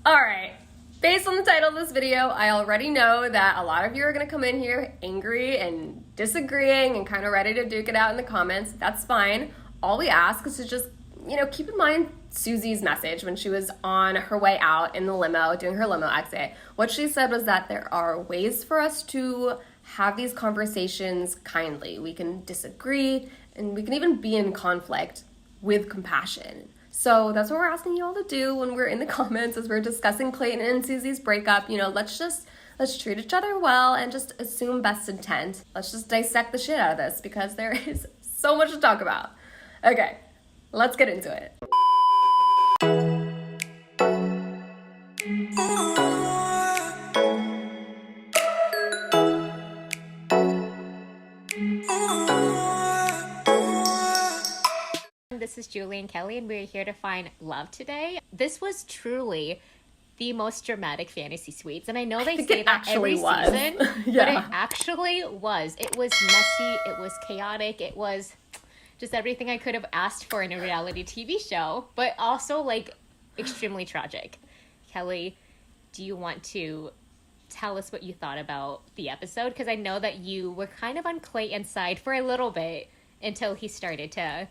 All right, based on the title of this video, I already know that a lot of you are gonna come in here angry and disagreeing and kind of ready to duke it out in the comments. That's fine. All we ask is to just, keep in mind Susie's message when she was on her way out in the limo, doing her limo exit. What she said was that there are ways for us to have these conversations kindly. We can disagree and we can even be in conflict with compassion. So that's what we're asking you all to do when we're in the comments as we're discussing Clayton and Susie's breakup. Let's treat each other well and just assume best intent. Let's just dissect the shit out of this because there is so much to talk about. Okay, let's get into it. This is Julie and Kelly, and we're here to find love today. This was truly the most dramatic fantasy suites, and I know they say that every season, yeah. But it actually was. It was messy, it was chaotic, it was just everything I could have asked for in a reality TV show, but also extremely tragic. Kelly, do you want to tell us what you thought about the episode? Because I know that you were kind of on Clayton's side for a little bit until he started to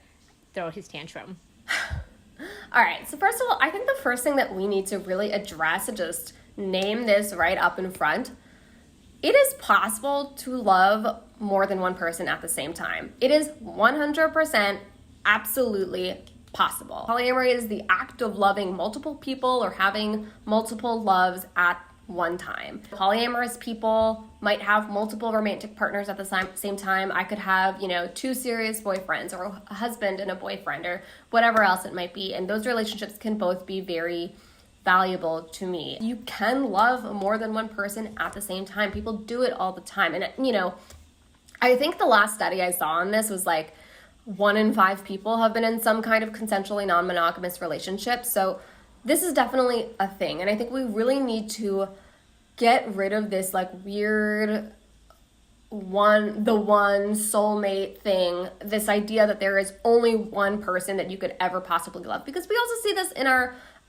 throw his tantrum. All right, so first of all, I think the first thing that we need to really address and just name this right up in front, it is possible to love more than one person at the same time. It is 100% absolutely possible. Polyamory is the act of loving multiple people or having multiple loves at one time. Polyamorous people might have multiple romantic partners at the same time. I could have, two serious boyfriends or a husband and a boyfriend or whatever else it might be. And those relationships can both be very valuable to me. You can love more than one person at the same time. People do it all the time. And, I think the last study I saw on this was 1 in 5 people have been in some kind of consensually non-monogamous relationship. So this is definitely a thing, and I think we really need to get rid of this weird the one soulmate thing, this idea that there is only one person that you could ever possibly love, because we also see this in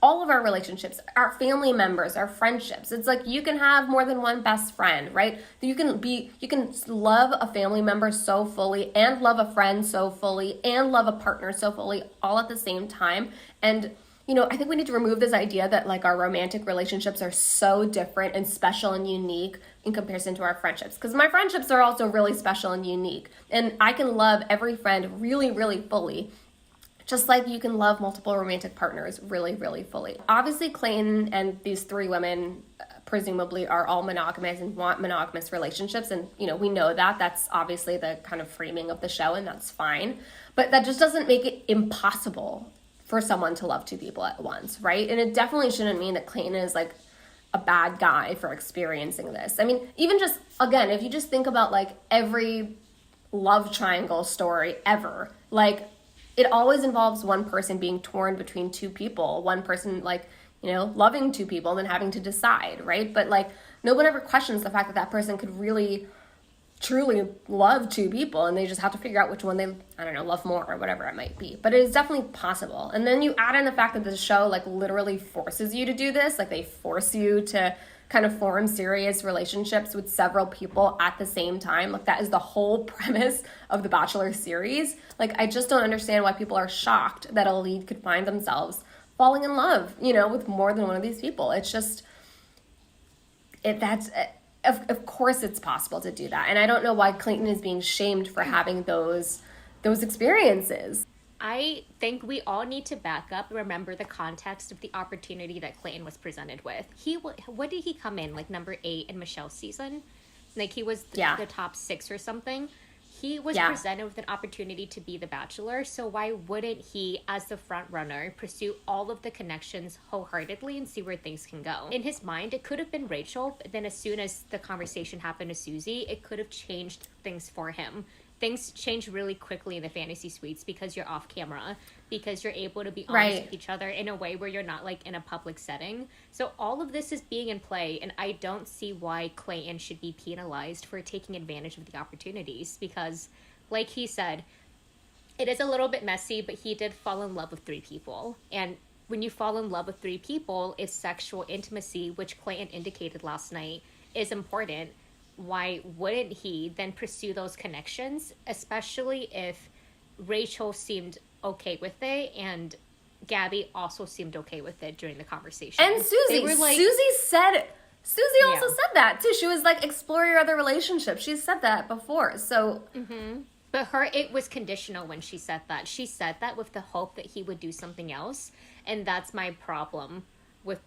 all of our relationships, our family members, our friendships. It's you can have more than one best friend, right? You can love a family member so fully and love a friend so fully and love a partner so fully all at the same time. And I think we need to remove this idea that our romantic relationships are so different and special and unique in comparison to our friendships. Because my friendships are also really special and unique. And I can love every friend really, really fully, just like you can love multiple romantic partners really, really fully. Obviously, Clayton and these 3 women presumably are all monogamous and want monogamous relationships. And, we know that. That's obviously the kind of framing of the show, and that's fine. But that just doesn't make it impossible for someone to love 2 people at once, right? And it definitely shouldn't mean that Clayton is a bad guy for experiencing this. I mean, even just, again, if you just think about every love triangle story ever, it always involves one person being torn between 2 people, one person loving 2 people and then having to decide, right? But no one ever questions the fact that that person could really truly love 2 people and they just have to figure out which one they, love more or whatever it might be. But it is definitely possible. And then you add in the fact that the show literally forces you to do this. They force you to kind of form serious relationships with several people at the same time. That is the whole premise of the Bachelor series. I just don't understand why people are shocked that a lead could find themselves falling in love, with more than one of these people. It's just, Of course it's possible to do that. And I don't know why Clayton is being shamed for having those experiences. I think we all need to back up and remember the context of the opportunity that Clayton was presented with. What did he come in, number 8 in Michelle's season? He was the top 6 or something. He was presented with an opportunity to be the Bachelor, so why wouldn't he, as the front runner, pursue all of the connections wholeheartedly and see where things can go? In his mind, it could have been Rachel, but then as soon as the conversation happened to Susie, it could have changed things for him. Things change really quickly in the fantasy suites because you're off camera, because you're able to be honest with each other in a way where you're not in a public setting. So all of this is being in play, and I don't see why Clayton should be penalized for taking advantage of the opportunities, because he said, it is a little bit messy, but he did fall in love with 3 people. And when you fall in love with three people, if sexual intimacy, which Clayton indicated last night, is important, why wouldn't he then pursue those connections, especially if Rachel seemed okay with it and Gabby also seemed okay with it during the conversation. And Susie, Susie also said that too. She was like, explore your other relationships. She's said that before. So But it was conditional when she said that. She said that with the hope that he would do something else. And that's my problem with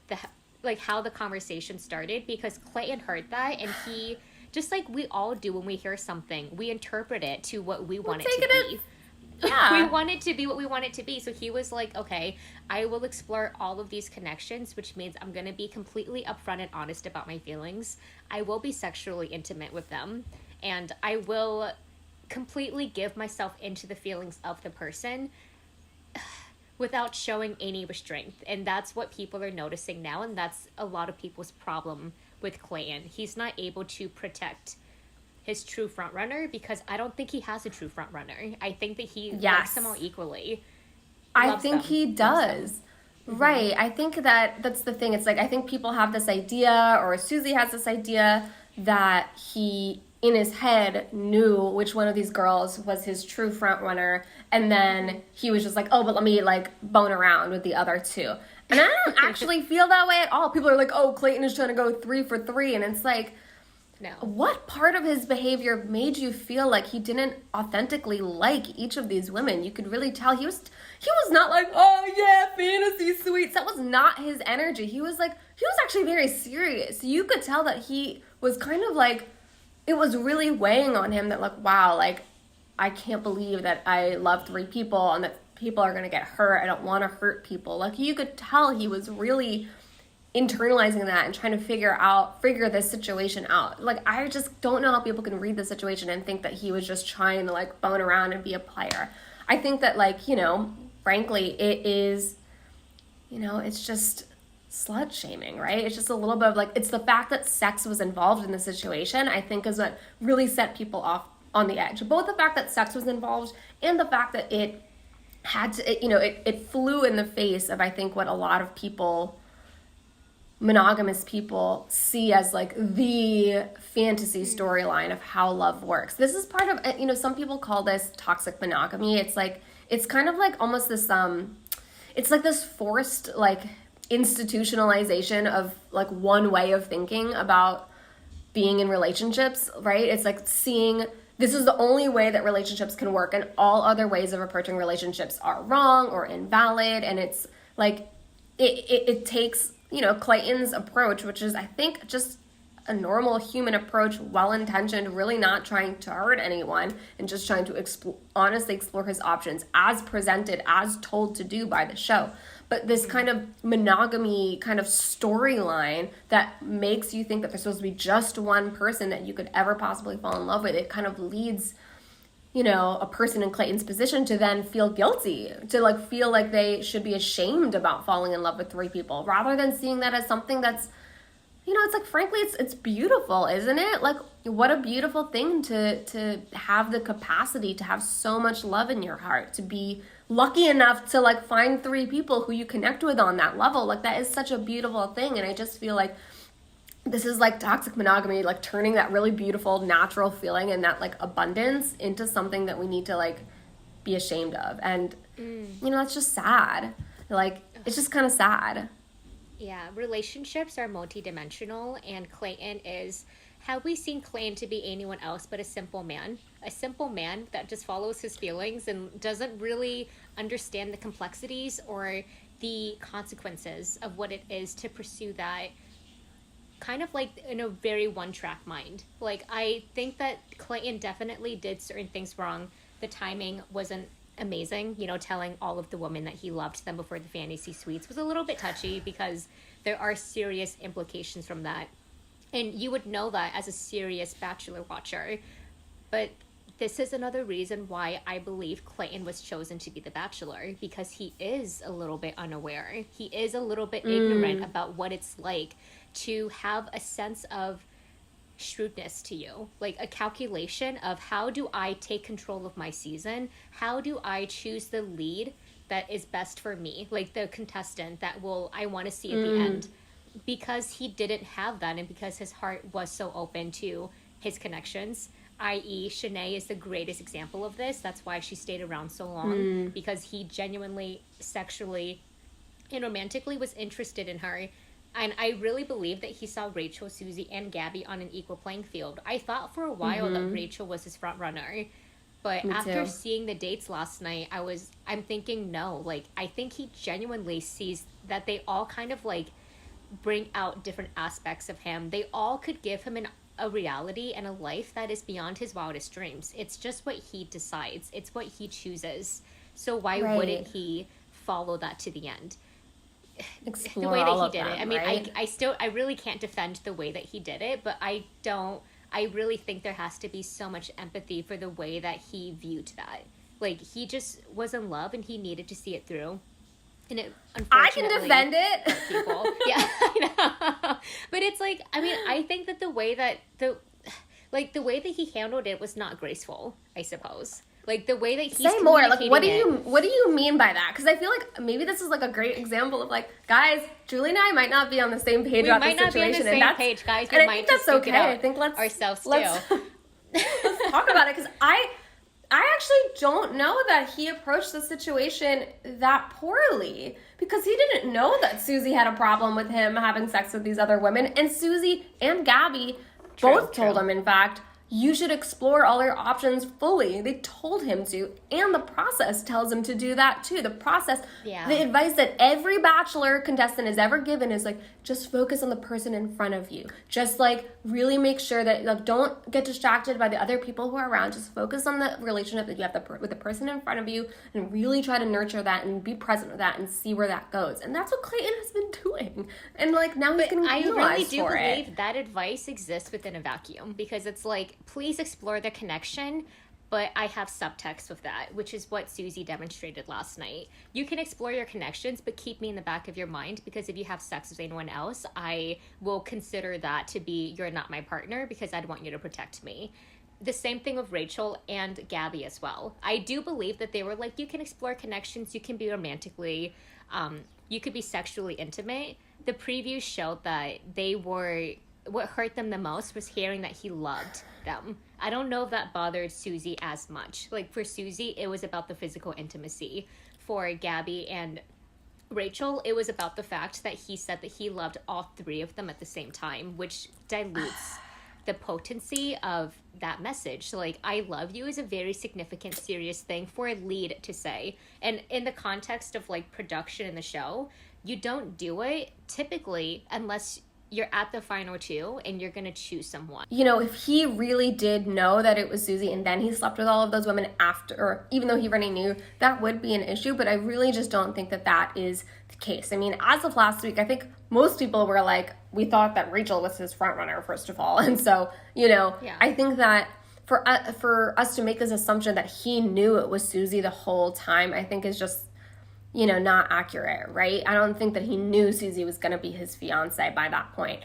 how the conversation started, because Clayton heard that, and he, just like we all do when we hear something, we interpret it to what we want it to be. Yeah. We want it to be what we want it to be. So he was like, okay, I will explore all of these connections, which means I'm going to be completely upfront and honest about my feelings. I will be sexually intimate with them, and I will completely give myself into the feelings of the person without showing any restraint. And that's what people are noticing now, and that's a lot of people's problem with Clayton. He's not able to protect his true front runner, because I don't think he has a true front runner. I think that he likes them all equally. I think he does. Right. I think that's the thing. It's like, I think people have this idea, or Susie has this idea, that he, in his head, knew which one of these girls was his true front runner, and then he was just like, oh, but let me like bone around with the other two. And I don't actually feel that way at all. People are like, oh, Clayton is trying to go 3 for 3, and it's like, no. What part of his behavior made you feel like he didn't authentically like each of these women? You could really tell he was not like, oh yeah, fantasy suites. That was not his energy. He was actually very serious. You could tell that he was kind of like, it was really weighing on him that like, wow, like, I can't believe that I love 3 people and that people are going to get hurt. I don't want to hurt people. Like, you could tell he was really internalizing that and trying to figure this situation out. Like, I just don't know how people can read the situation and think that he was just trying to like bone around and be a player. I think that, like, you know, frankly, it is, you know, it's just slut shaming, right? It's just a little bit of like, it's the fact that sex was involved in the situation, I think, is what really set people off on the edge. Both the fact that sex was involved and the fact that it had to, it flew in the face of, I think, what a lot of people, monogamous people, see as like the fantasy storyline of how love works. This is part of, some people call this toxic monogamy. It's like, it's kind of like almost this, it's like this forced like institutionalization of like one way of thinking about being in relationships, right? It's like seeing this is the only way that relationships can work, and all other ways of approaching relationships are wrong or invalid. And it's like, it takes, Clayton's approach, which is, I think, just a normal human approach, well-intentioned, really not trying to hurt anyone, and just trying to honestly explore his options as presented, as told to do by the show. But this kind of monogamy kind of storyline that makes you think that there's supposed to be just one person that you could ever possibly fall in love with, it kind of leads, a person in Clayton's position to then feel guilty, to like feel like they should be ashamed about falling in love with 3 people, rather than seeing that as something that's, it's like, frankly, it's beautiful, isn't it? Like, what a beautiful thing to have the capacity to have so much love in your heart, to be lucky enough to like find 3 people who you connect with on that level. Like, that is such a beautiful thing. And I just feel like this is like toxic monogamy, like turning that really beautiful, natural feeling and that like abundance into something that we need to like be ashamed of. And, it's just sad. Like, it's just kind of sad. Yeah, relationships are multidimensional, and Clayton is, have we seen Clayton to be anyone else but a simple man that just follows his feelings and doesn't really understand the complexities or the consequences of what it is to pursue that, kind of like in a very one-track mind. Like, I think that Clayton definitely did certain things wrong. The timing wasn't amazing. Telling all of the women that he loved them before the fantasy suites was a little bit touchy, because there are serious implications from that. And you would know that as a serious Bachelor watcher. But this is another reason why I believe Clayton was chosen to be the Bachelor, because he is a little bit unaware. He is a little bit ignorant about what it's like to have a sense of shrewdness to you, like a calculation of, how do I take control of my season? How do I choose the lead that is best for me, like the contestant that I want to see at the end, because he didn't have that, and because his heart was so open to his connections, i.e. Shanae is the greatest example of this. That's why she stayed around so long, because he genuinely sexually and romantically was interested in her. And I really believe that he saw Rachel, Susie, and Gabby on an equal playing field. I thought for a while that Rachel was his front runner. But after seeing the dates last night, I'm thinking, no. Like, I think he genuinely sees that they all kind of, like, bring out different aspects of him. They all could give him a reality and a life that is beyond his wildest dreams. It's just what he decides. It's what he chooses. So why wouldn't he follow that to the end? Explore the way that he did them, it. I mean, right? I really can't defend the way that he did it, but I really think there has to be so much empathy for the way that he viewed that. Like, he just was in love and he needed to see it through. And it, unfortunately, I can defend it. People. Yeah, I know. But it's like, I mean, I think that the way that he handled it was not graceful, I suppose. Like, the way that he's say more. Like, what do you mean by that? Because I feel like maybe this is like a great example of, like, guys, Julie and I might not be on the same page about this situation. We might not be on the same page, guys. We might just that's okay. I think let's ourselves let's talk about it, because I actually don't know that he approached the situation that poorly, because he didn't know that Susie had a problem with him having sex with these other women, and Susie and Gabby both told him, in fact, you should explore all your options fully. They told him to, and the process tells him to do that too. The process, the advice that every Bachelor contestant is ever given is, like, just focus on the person in front of you. Just, like, really make sure that, like, don't get distracted by the other people who are around. Just focus on the relationship that you have with the person in front of you, and really try to nurture that and be present with that and see where that goes. And that's what Clayton has been doing. And, like, now he's getting penalized for it. I really do believe that advice exists within a vacuum, because it's like, please explore the connection, but I have subtext with that, which is what Susie demonstrated last night. You can explore your connections, but keep me in the back of your mind, because if you have sex with anyone else, I will consider that to be, you're not my partner, because I'd want you to protect me. The same thing with Rachel and Gabby as well. I do believe that they were like, you can explore connections, you can be romantically, you could be sexually intimate. The previews showed that what hurt them the most was hearing that he loved them. I don't know if that bothered Susie as much. Like, for Susie, it was about the physical intimacy. For Gabby and Rachel, it was about the fact that he said that he loved all three of them at the same time, which dilutes the potency of that message. So, like, I love you is a very significant, serious thing for a lead to say. And in the context of, like, production in the show, you don't do it typically unless you're at the final two and you're gonna choose someone. You know, if he really did know that it was Susie and then he slept with all of those women after, or even though he already knew, that would be an issue, but I really just don't think that that is the case. I mean, as of last week, I think most people were like, we thought that Rachel was his front runner, first of all. And so, you know, I think that for us to make this assumption that he knew it was Susie the whole time, I think is just, you know, not accurate, right? I don't think that he knew Susie was going to be his fiance by that point.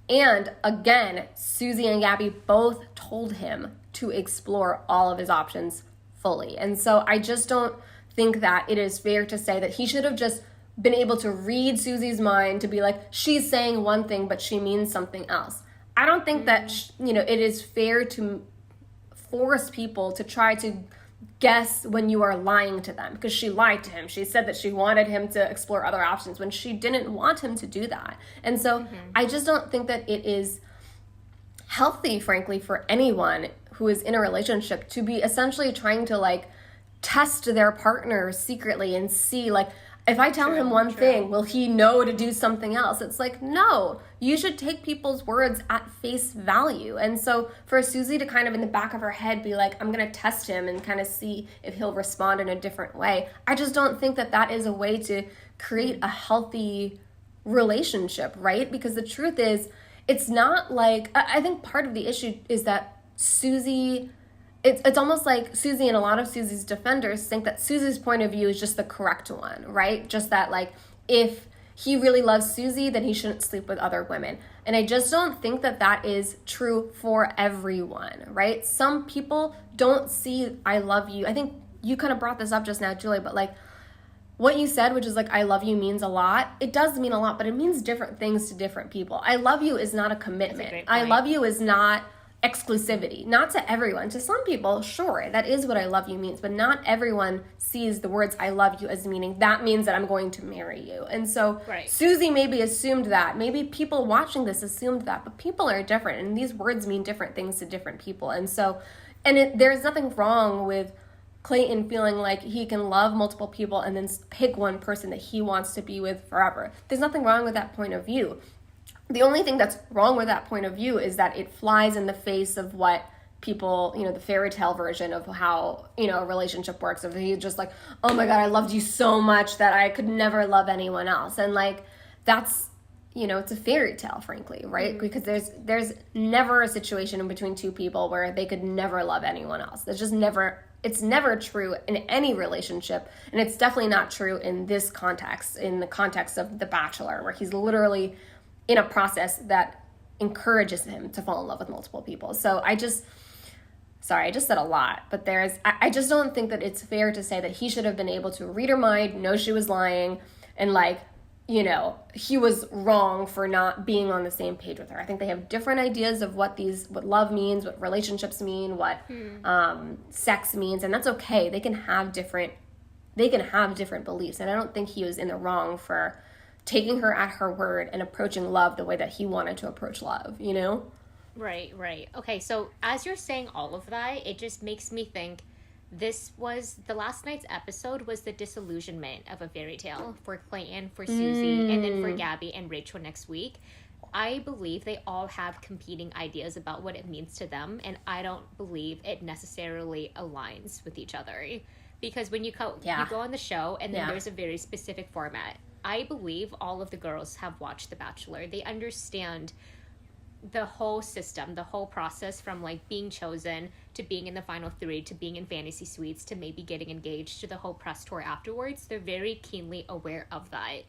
And again, Susie and Gabby both told him to explore all of his options fully. And so I just don't think that it is fair to say that he should have just been able to read Susie's mind to be like, she's saying one thing, but she means something else. I don't think that, you know, it is fair to force people to try to guess when you are lying to them, because she lied to him. She said that she wanted him to explore other options when she didn't want him to do that. And so I just don't think that it is healthy, frankly, for anyone who is in a relationship to be essentially trying to, like, test their partner secretly and see, like, if I tell him one thing, will he know to do something else? It's like, no, you should take people's words at face value. And so for Susie to kind of in the back of her head be like, I'm going to test him and kind of see if he'll respond in a different way, I just don't think that that is a way to create a healthy relationship, right? Because the truth is, it's not like, I think part of the issue is that Susie... It's almost like Susie and a lot of Susie's defenders think that Susie's point of view is just the correct one, right? Just that, like, if he really loves Susie, then he shouldn't sleep with other women. And I just don't think that that is true for everyone, right? Some people don't see I love you. I think you kind of brought this up just now, Julie, but, like, what you said, which is like, I love you means a lot. It does mean a lot, but it means different things to different people. I love you is not a commitment. I love you is not exclusivity. Not to everyone. To some people, sure, that is what I love you means, but not everyone sees the words I love you as meaning that means that I'm going to marry you. And so Susie maybe assumed that. Maybe people watching this assumed that, but people are different, and these words mean different things to different people. And so, there's nothing wrong with Clayton feeling like he can love multiple people and then pick one person that he wants to be with forever. There's nothing wrong with that point of view. The only thing that's wrong with that point of view is that it flies in the face of what people, the fairy tale version of how, a relationship works. If he's just like, oh my God, I loved you so much that I could never love anyone else. And like, that's, it's a fairy tale, frankly, right? Because there's never a situation in between two people where they could never love anyone else. There's just never. It's never true in any relationship, and it's definitely not true in this context, in the context of The Bachelor, where he's literally in a process that encourages him to fall in love with multiple people. So I just said a lot, but I just don't think that it's fair to say that he should have been able to read her mind, know she was lying, and like, he was wrong for not being on the same page with her. I think they have different ideas of what love means, what relationships mean, what sex means, and that's okay. They can have different beliefs, and I don't think he was in the wrong for taking her at her word and approaching love the way that he wanted to approach love, Right. Okay, so as you're saying all of that, it just makes me think this was the last night's episode was the disillusionment of a fairy tale for Clayton, for Susie, and then for Gabby and Rachel next week. I believe they all have competing ideas about what it means to them, and I don't believe it necessarily aligns with each other. Because when you go on the show, and then there's a very specific format. I believe all of the girls have watched The Bachelor. They understand the whole system, the whole process from like being chosen to being in the final three to being in fantasy suites to maybe getting engaged to the whole press tour afterwards. They're very keenly aware of that.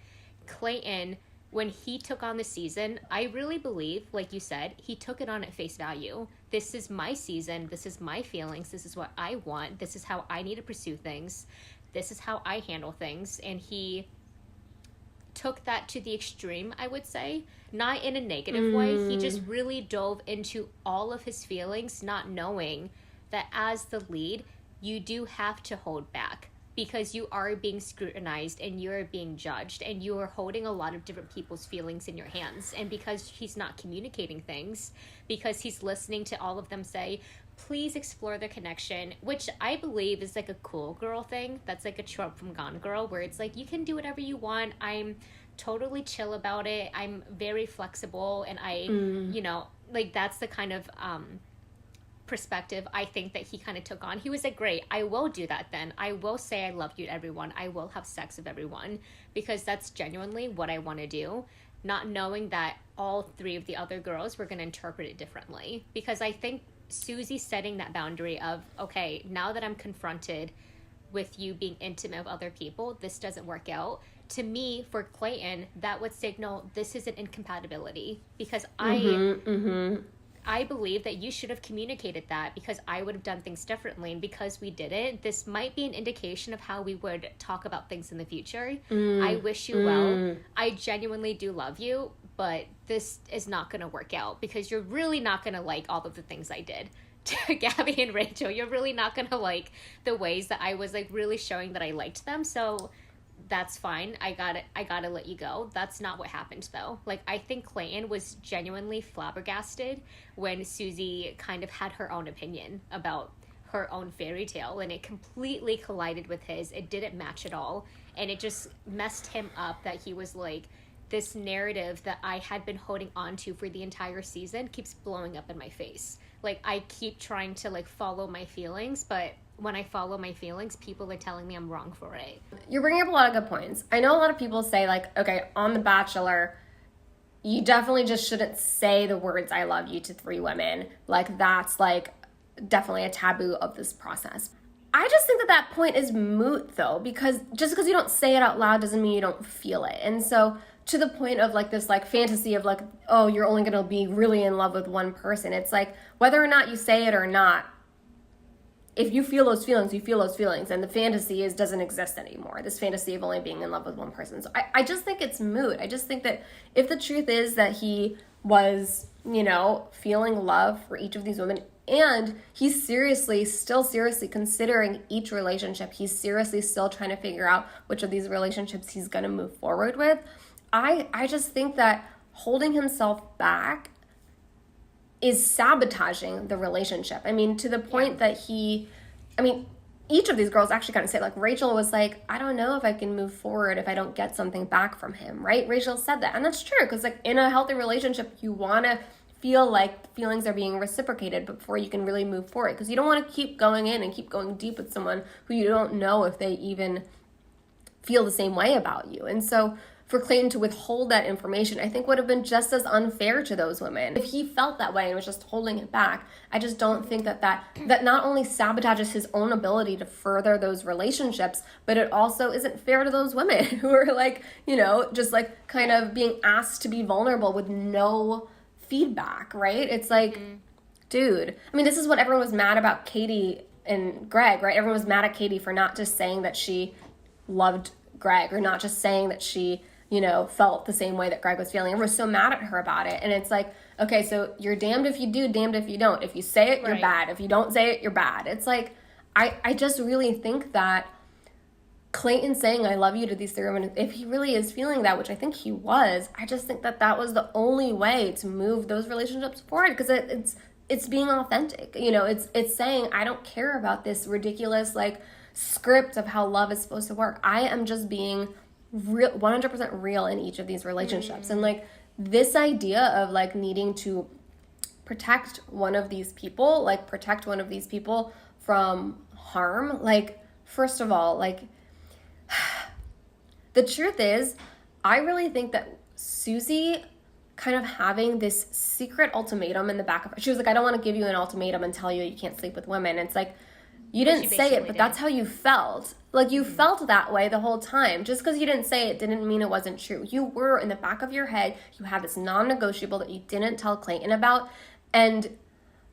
Clayton, when he took on the season, I really believe, like you said, he took it on at face value. This is my season. This is my feelings. This is what I want. This is how I need to pursue things. This is how I handle things. And he took that to the extreme, I would say. Not in a negative way. He just really dove into all of his feelings, not knowing that as the lead, you do have to hold back because you are being scrutinized and you're being judged and you are holding a lot of different people's feelings in your hands. And because he's not communicating things, because he's listening to all of them say, please explore the connection, which I believe is like a cool girl thing. That's like a trope from Gone Girl, where it's like, you can do whatever you want. I'm totally chill about it. I'm very flexible. And like that's the kind of perspective I think that he kind of took on. He was like, great, I will do that then. I will say I love you to everyone. I will have sex with everyone because that's genuinely what I want to do. Not knowing that all three of the other girls were going to interpret it differently. Because I think Susie setting that boundary of, okay, now that I'm confronted with you being intimate with other people, this doesn't work out. To me, for Clayton, that would signal this is an incompatibility because I believe that you should have communicated that because I would have done things differently. And because we didn't, this might be an indication of how we would talk about things in the future. I wish you well. I genuinely do love you, but this is not going to work out because you're really not going to like all of the things I did to Gabby and Rachel. You're really not going to like the ways that I was like really showing that I liked them. So that's fine. I gotta let you go. That's not what happened though. Like I think Clayton was genuinely flabbergasted when Susie kind of had her own opinion about her own fairy tale and it completely collided with his. It didn't match at all. And it just messed him up that he was like, this narrative that I had been holding on to for the entire season keeps blowing up in my face. Like I keep trying to like follow my feelings, but when I follow my feelings, people are telling me I'm wrong for it. You're bringing up a lot of good points. I know a lot of people say like, okay, on The Bachelor, you definitely just shouldn't say the words I love you to three women. Like that's like definitely a taboo of this process. I just think that point is moot though, because just because you don't say it out loud doesn't mean you don't feel it. And so to the point of like this like fantasy of like, oh, you're only going to be really in love with one person. It's like whether or not you say it or not, if you feel those feelings, you feel those feelings, and the fantasy doesn't exist anymore. This fantasy of only being in love with one person. So I just think it's moot. I just think that if the truth is that he was, feeling love for each of these women, and he's still seriously considering each relationship, he's seriously still trying to figure out which of these relationships he's going to move forward with, I just think that holding himself back is sabotaging the relationship. I mean, to the point that each of these girls actually kind of say, like, Rachel was like, I don't know if I can move forward if I don't get something back from him, right? Rachel said that. And that's true, because, like, in a healthy relationship, you want to feel like feelings are being reciprocated before you can really move forward, because you don't want to keep going in and keep going deep with someone who you don't know if they even feel the same way about you. And so for Clayton to withhold that information, I think would have been just as unfair to those women. If he felt that way and was just holding it back, I just don't think that not only sabotages his own ability to further those relationships, but it also isn't fair to those women who are like, just like kind of being asked to be vulnerable with no feedback, right? It's like, dude, I mean, this is what everyone was mad about Katie and Greg, right? Everyone was mad at Katie for not just saying that she loved Greg, or not just saying that she felt the same way that Greg was feeling. Everyone was so mad at her about it. And it's like, okay, so you're damned if you do, damned if you don't. If you say it, you're bad. If you don't say it, you're bad. It's like, I just really think that Clayton saying I love you to these three women, if he really is feeling that, which I think he was, I just think that was the only way to move those relationships forward, because it's being authentic. It's saying, I don't care about this ridiculous, like, script of how love is supposed to work. I am just being real, 100% real in each of these relationships. And like this idea of like needing to protect one of these people from harm, like, first of all, like, the truth is, I really think that Susie kind of having this secret ultimatum in the back of her, she was like, I don't want to give you an ultimatum and tell you can't sleep with women. It's like, you didn't say it, but that's how you felt. Like, you felt that way the whole time. Just because you didn't say it didn't mean it wasn't true. You were, in the back of your head, you had this non-negotiable that you didn't tell Clayton about. And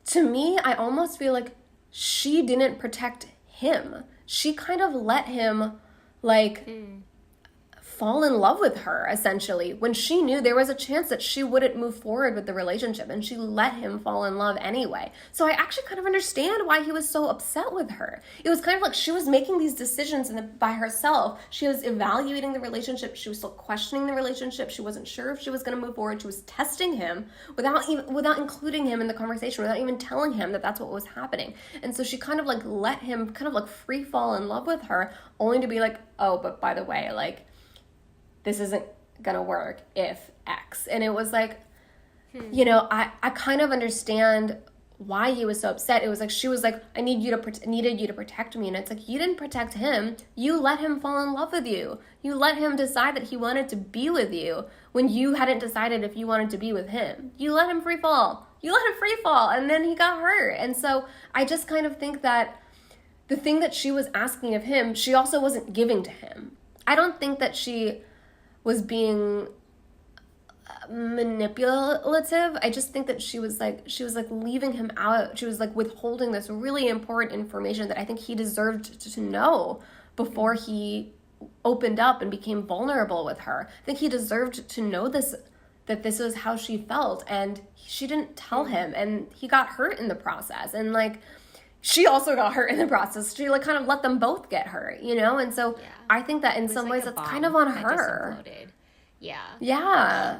to me, I almost feel like she didn't protect him. She kind of let him, like, fall in love with her, essentially, when she knew there was a chance that she wouldn't move forward with the relationship, and she let him fall in love anyway. So I actually kind of understand why he was so upset with her. It was kind of like she was making these decisions by herself. She was evaluating the relationship. She was still questioning the relationship. She wasn't sure if she was going to move forward. She was testing him without including him in the conversation, without even telling him that that's what was happening. And so she kind of like let him kind of like free fall in love with her, only to be like, oh, but by the way, like, this isn't gonna work if X. And it was like, I kind of understand why he was so upset. It was like, she was like, I needed you to protect me. And it's like, you didn't protect him. You let him fall in love with you. You let him decide that he wanted to be with you when you hadn't decided if you wanted to be with him. You let him free fall. And then he got hurt. And so I just kind of think that the thing that she was asking of him, she also wasn't giving to him. I don't think that she was being manipulative. I just think that she was like leaving him out. She was like withholding this really important information that I think he deserved to know before he opened up and became vulnerable with her. I think he deserved to know that this was how she felt, and she didn't tell him, and he got hurt in the process. And like, she also got hurt in the process. She like kind of let them both get hurt, and so I think that in some ways it's kind of on her. Yeah.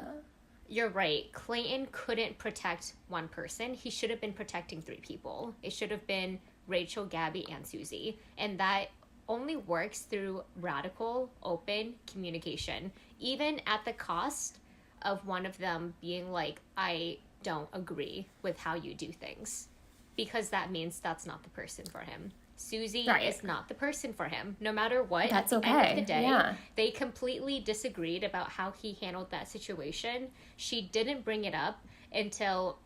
You're right. Clayton couldn't protect one person. He should have been protecting three people. It should have been Rachel, Gabby, and Susie. And that only works through radical, open communication, even at the cost of one of them being like, I don't agree with how you do things. Because that means that's not the person for him. Susie is not the person for him, no matter what. That's at the okay. end of the day, they completely disagreed about how he handled that situation. She didn't bring it up until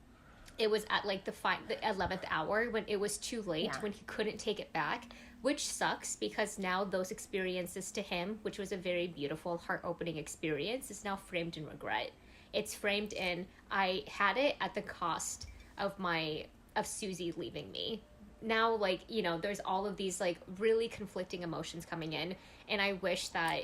it was at like the 11th hour, when it was too late, when he couldn't take it back, which sucks, because now those experiences to him, which was a very beautiful, heart-opening experience, is now framed in regret. It's framed in, I had it at the cost of Susie leaving me. now, like, you know, there's all of these, like, really conflicting emotions coming in. And I wish that,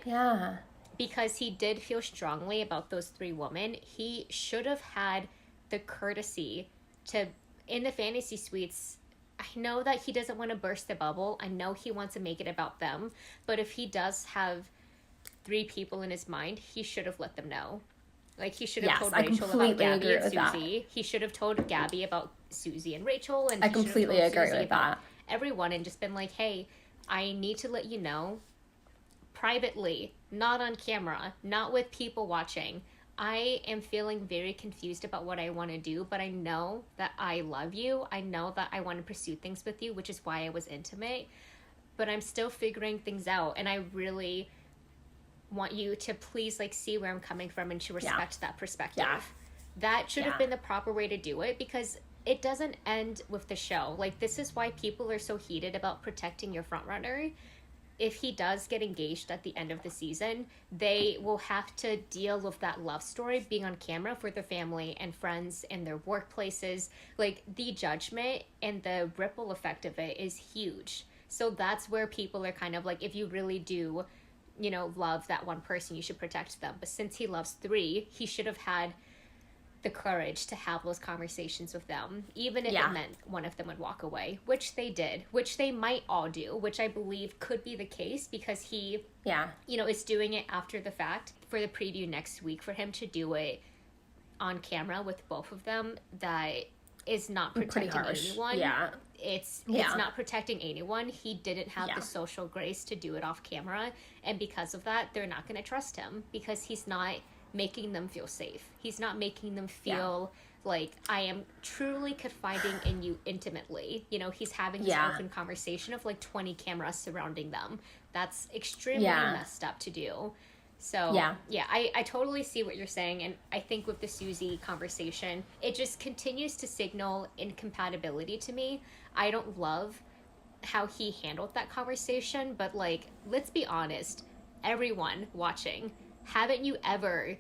because he did feel strongly about those 3 women, he should have had the courtesy to, in the fantasy suites, I know that he doesn't want to burst the bubble. I know he wants to make it about them. But if he does have 3 people in his mind, he should have let them know. Like, he should have told Rachel about Gabby and Susie. That. He should have told Gabby about Susie and Rachel. And I completely agree with that. Everyone, and just been like, hey, I need to let you know, privately, not on camera, not with people watching, I am feeling very confused about what I want to do, but I know that I love you. I know that I want to pursue things with you, which is why I was intimate. But I'm still figuring things out, and I really want you to please, like, see where I'm coming from and to respect that perspective. That should have been the proper way to do it, because it doesn't end with the show. Like, this is why people are so heated about protecting your frontrunner. If he does get engaged at the end of the season, they will have to deal with that love story being on camera for their family and friends and their workplaces. Like, the judgment and the ripple effect of it is huge. So that's where people are kind of like, if you really do, you know, love that one person, you should protect them. But since he loves 3, he should have had the courage to have those conversations with them, even if it meant one of them would walk away, which they did, which they might all do, which I believe could be the case, because he, you know, is doing it after the fact. For the preview next week, for him to do it on camera with both of them, that is not protecting anyone. It's not protecting anyone. He didn't have the social grace to do it off camera, and because of that, they're not going to trust him, because he's not making them feel safe. He's not making them feel like, I am truly confiding in you intimately. You know, he's having this open conversation of like 20 cameras surrounding them. That's extremely messed up to do. So, I totally see what you're saying. And I think with the Susie conversation, it just continues to signal incompatibility to me. I don't love how he handled that conversation, but, like, let's be honest, everyone watching, haven't you ever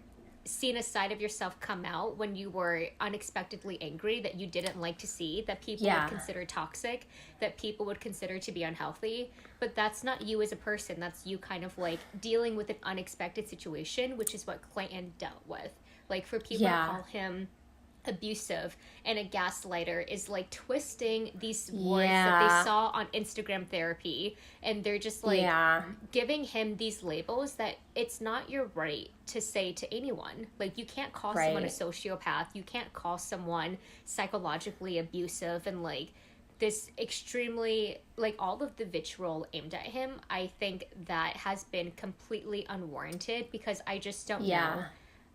seen a side of yourself come out when you were unexpectedly angry that you didn't like to see, that people would consider toxic, that people would consider to be unhealthy? But that's not you as a person. That's you kind of, like, dealing with an unexpected situation, which is what Clayton dealt with. Like, for people to call him abusive and a gaslighter is like twisting these words that they saw on Instagram therapy, and they're just like giving him these labels that it's not your right to say to anyone. Like, you can't call someone a sociopath, you can't call someone psychologically abusive, and like this extremely, like, all of the vitriol aimed at him, I think that has been completely unwarranted, because I just don't know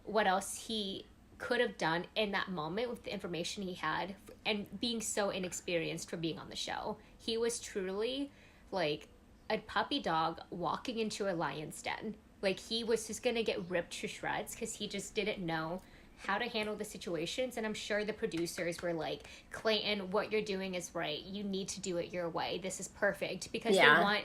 what else he could have done in that moment with the information he had, and being so inexperienced for being on the show. He was truly like a puppy dog walking into a lion's den. Like, he was just gonna get ripped to shreds because he just didn't know how to handle the situations. And I'm sure the producers were like, Clayton, what you're doing is right, you need to do it your way, this is perfect, because they want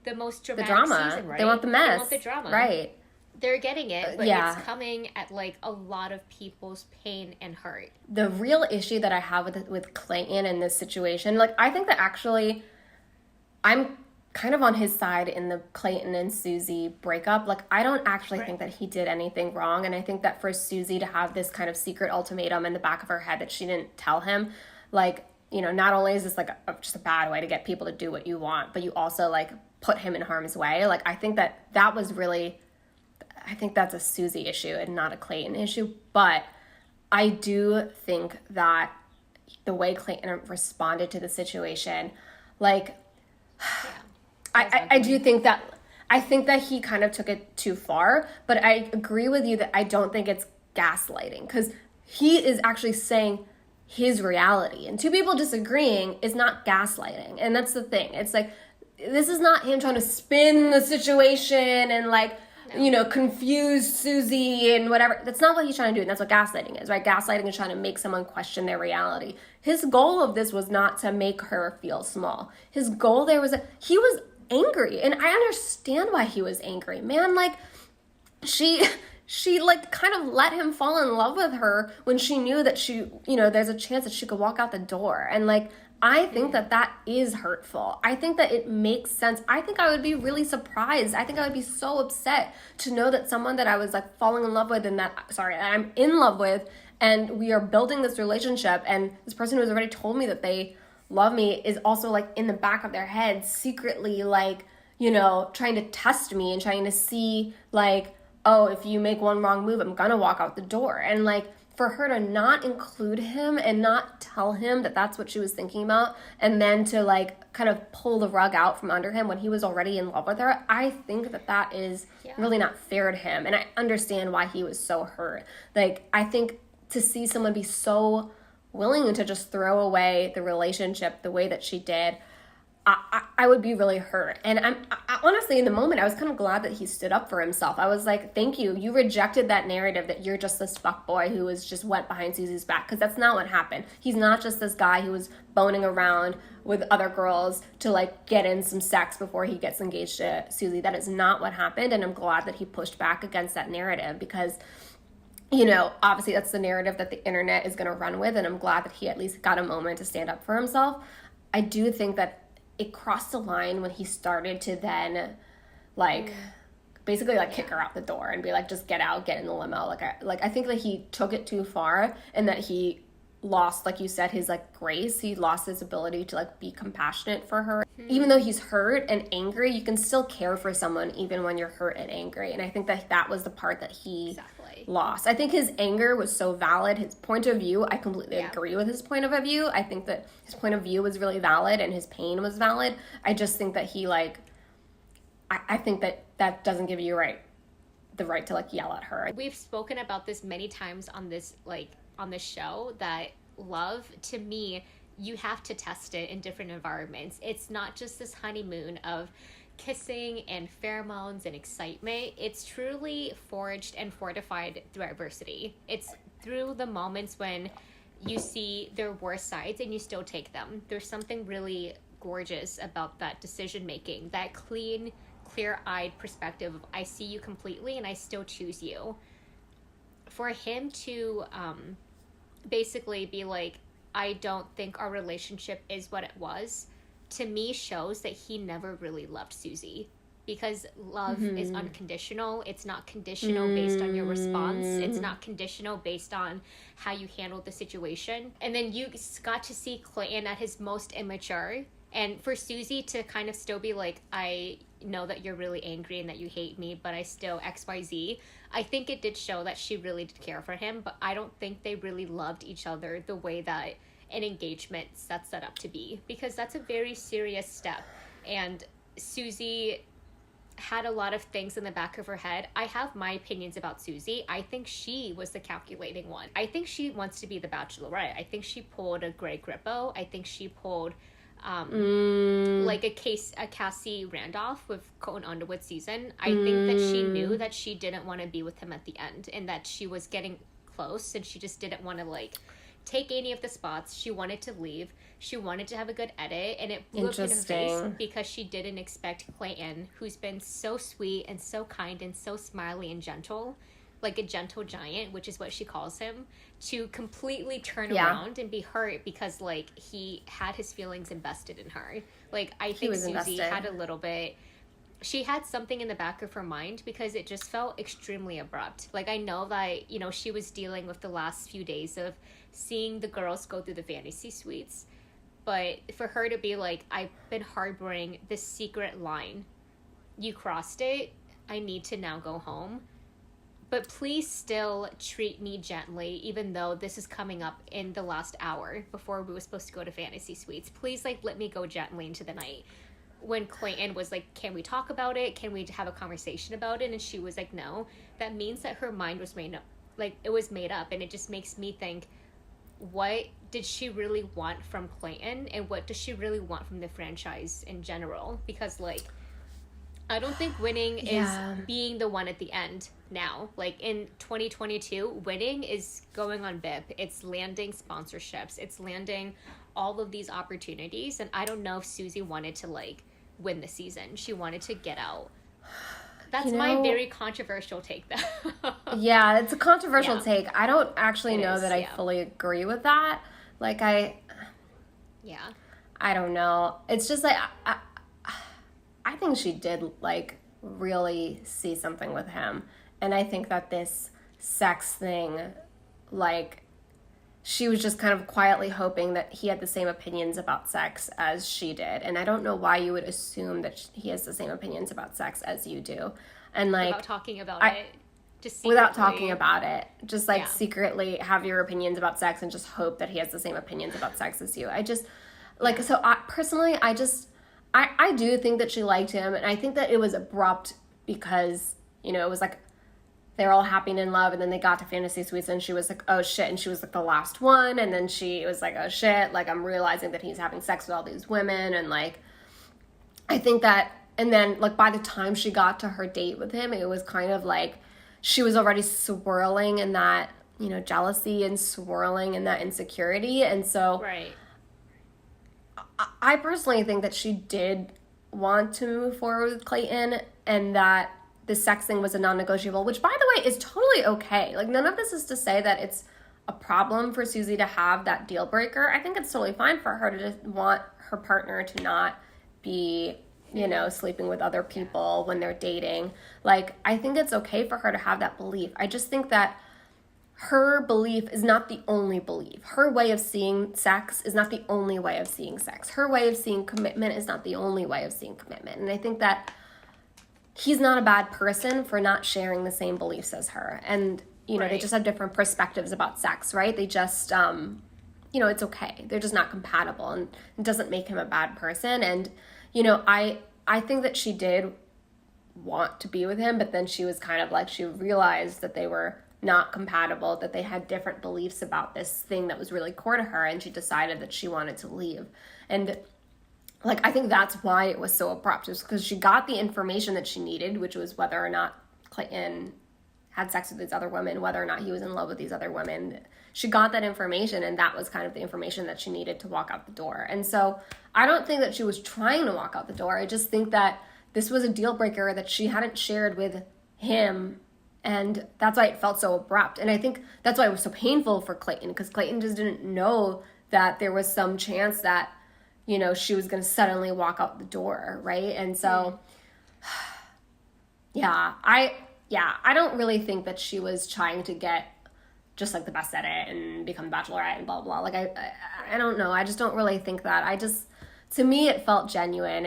the most dramatic season, right? They want the mess. They want the drama, right? They're getting it, but it's coming at, like, a lot of people's pain and hurt. The real issue that I have with Clayton in this situation, like, I think that actually I'm kind of on his side in the Clayton and Susie breakup. Like, I don't actually think that he did anything wrong, and I think that for Susie to have this kind of secret ultimatum in the back of her head that she didn't tell him, like, you know, not only is this, like, just a bad way to get people to do what you want, but you also, like, put him in harm's way. Like, I think that was really... I think that's a Susie issue and not a Clayton issue. But I do think that the way Clayton responded to the situation, like, I do think that, I think that he kind of took it too far. But I agree with you that I don't think it's gaslighting, because he is actually saying his reality. And two people disagreeing is not gaslighting. And that's the thing. It's like, this is not him trying to spin the situation and, like, you know, confuse Susie and whatever. That's not what he's trying to do, and that's what gaslighting is, right? Gaslighting is trying to make someone question their reality. His goal of this was not to make her feel small. His goal there was that he was angry, and I understand why he was angry. Man, like, she like kind of let him fall in love with her when she knew that she, you know, there's a chance that she could walk out the door. And, like, I think that is hurtful. I think that it makes sense. I think I would be really surprised. I think I would be so upset to know that someone that I was like falling in love with I'm in love with, and we are building this relationship, and this person who has already told me that they love me is also like in the back of their head secretly like, trying to test me and trying to see like, oh, if you make one wrong move, I'm gonna walk out the door. And like, for her to not include him and not tell him that that's what she was thinking about, and then to like kind of pull the rug out from under him when he was already in love with her, I think that is really not fair to him. And I understand why he was so hurt. Like, I think to see someone be so willing to just throw away the relationship the way that she did, I would be really hurt. And I honestly, in the moment, I was kind of glad that he stood up for himself. I was like, thank you. You rejected that narrative that you're just this fuckboy who went behind Susie's back, because that's not what happened. He's not just this guy who was boning around with other girls to like get in some sex before he gets engaged to Susie. That is not what happened. And I'm glad that he pushed back against that narrative, because obviously that's the narrative that the internet is going to run with, and I'm glad that he at least got a moment to stand up for himself. I do think that it crossed the line when he started to then, like, basically, like, kick her out the door and be like, just get out, get in the limo. I think that he took it too far, and that he lost, like you said, his, like, grace. He lost his ability to, like, be compassionate for her. Even though he's hurt and angry, you can still care for someone even when you're hurt and angry. And I think that was the part that he lost. I think his anger was so valid. His point of view, I completely agree with his point of view. I think that his point of view was really valid and his pain was valid. I just think that he, like, I think that doesn't give you the right to, like, yell at her. We've spoken about this many times on this, like, on this show, that love, to me, you have to test it in different environments. It's not just this honeymoon of kissing and pheromones and excitement. It's truly forged and fortified through adversity. It's through the moments when you see their worst sides and you still take them. There's something really gorgeous about that decision making, that clean, clear-eyed perspective of, I see you completely and I still choose you. For him to basically be like, I don't think our relationship is what it was, to me shows that he never really loved Susie, because love is unconditional. It's not conditional based on your response. It's not conditional based on how you handled the situation. And then you got to see Clayton at his most immature, and for Susie to kind of still be like, I know that you're really angry and that you hate me, but I still XYZ. I think it did show that she really did care for him, but I don't think they really loved each other the way that an engagement sets that up to be, because that's a very serious step. And Susie had a lot of things in the back of her head. I have my opinions about Susie. I think she was the calculating one. I think she wants to be the Bachelorette. I think she pulled a Greg Grippo. I think she pulled like a Cassie Randolph with Colton Underwood season. I think that she knew that she didn't want to be with him at the end, and that she was getting close, and she just didn't want to like take any of the spots. She wanted to leave. She wanted to have a good edit, and it blew up in her face because she didn't expect Clayton, who's been so sweet and so kind and so smiley and gentle, like a gentle giant, which is what she calls him, to completely turn around and be hurt because, like, he had his feelings invested in her. Like, I think Susie had a little bit... She had something in the back of her mind, because it just felt extremely abrupt. Like, I know that, you know, she was dealing with the last few days of seeing the girls go through the fantasy suites. But for her to be like, I've been harboring this secret line. You crossed it. I need to now go home. But please still treat me gently, even though this is coming up in the last hour before we were supposed to go to fantasy suites. Please, like, let me go gently into the night. When Clayton was like, can we talk about it? Can we have a conversation about it? And she was like, no. That means that her mind was made up. Like, it was made up. And it just makes me think, what did she really want from Clayton? And what does she really want from the franchise in general? Because, like, I don't think winning is being the one at the end now. Like, in 2022, winning is going on BIP. It's landing sponsorships. It's landing all of these opportunities. And I don't know if Susie wanted to, like, win the season. She wanted to get out. That's my very controversial take, though. Yeah, it's a controversial take. I don't actually know that I fully agree with that. Like, I don't know. It's just like, I think she did, like, really see something with him. And I think that this sex thing, like, she was just kind of quietly hoping that he had the same opinions about sex as she did. And I don't know why you would assume that he has the same opinions about sex as you do. And, like, without talking about it. Just without talking about it. Just, like, secretly have your opinions about sex and just hope that he has the same opinions about sex as you. I just, like, so personally, I do think that she liked him. And I think that it was abrupt because, you know, it was like, they were all happy and in love, and then they got to fantasy suites, and she was like, oh shit, and she was like the last one, and then she was like, oh shit, like, I'm realizing that he's having sex with all these women, and, like, I think that, and then, like, by the time she got to her date with him, it was kind of like, she was already swirling in that, you know, jealousy and swirling in that insecurity, and so, right. I personally think that she did want to move forward with Clayton, and that the sex thing was a non-negotiable, which, by the way, is totally okay. Like, none of this is to say that it's a problem for Susie to have that deal breaker. I think it's totally fine for her to just want her partner to not be, you know, sleeping with other people when they're dating. Like, I think it's okay for her to have that belief. I just think that her belief is not the only belief. Her way of seeing sex is not the only way of seeing sex. Her way of seeing commitment is not the only way of seeing commitment. And I think that he's not a bad person for not sharing the same beliefs as her. And, you know, they just have different perspectives about sex, right? They just, you know, it's okay. They're just not compatible, and it doesn't make him a bad person. And, you know, I think that she did want to be with him, but then she was kind of like, she realized that they were not compatible, that they had different beliefs about this thing that was really core to her, and she decided that she wanted to leave. And, like, I think that's why it was so abrupt, was because she got the information that she needed, which was whether or not Clayton had sex with these other women, whether or not he was in love with these other women. She got that information, and that was kind of the information that she needed to walk out the door. And so I don't think that she was trying to walk out the door. I just think that this was a deal breaker that she hadn't shared with him, and that's why it felt so abrupt. And I think that's why it was so painful for Clayton, because Clayton just didn't know that there was some chance that, you know, she was going to suddenly walk out the door, right? And so, I don't really think that she was trying to get just, like, the best at it and become the Bachelorette and blah, blah. Like, I don't know. I just don't really think that. To me, it felt genuine.